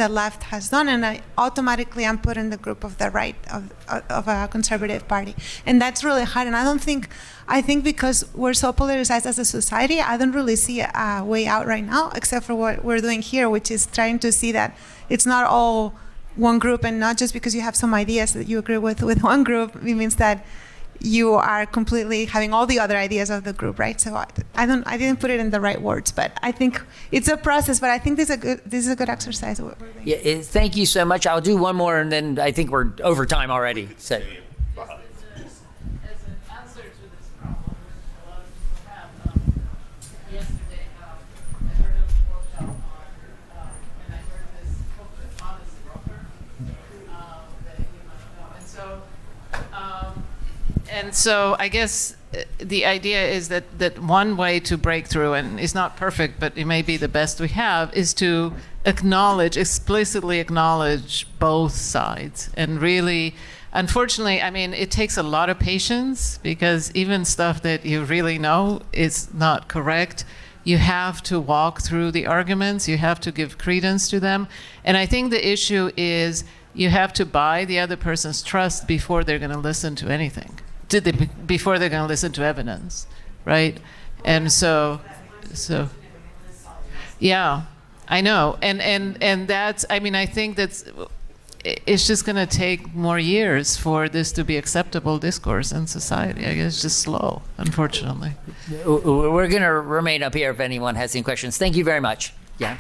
the left has done, and I automatically am put in the group of the right of a conservative party, and that's really hard. And I think because we're so polarized as a society, I don't really see a way out right now, except for what we're doing here, which is trying to see that it's not all one group, and not just because you have some ideas that you agree with one group, it means that you are completely having all the other ideas of the group, right? So I didn't put it in the right words, but I think it's a process. But I think this is a good exercise. Yeah, thank you so much. I'll do one more, and then I think we're over time already. So. As an answer to this problem, which a lot of people have, yesterday I heard a workshop on, and I heard this Hopkins, honest broker, that you might know. And so I guess the idea is that one way to break through, and it's not perfect, but it may be the best we have, is to explicitly acknowledge both sides. And really, unfortunately, I mean, it takes a lot of patience, because even stuff that you really know is not correct, you have to walk through the arguments, you have to give credence to them. And I think the issue is you have to buy the other person's trust before they're going to listen to anything. Before they're going to listen to evidence, right? And so, yeah, I know, and that's. I mean, I think it's just going to take more years for this to be acceptable discourse in society. I guess it's just slow, unfortunately. We're going to remain up here if anyone has any questions. Thank you very much. Yeah.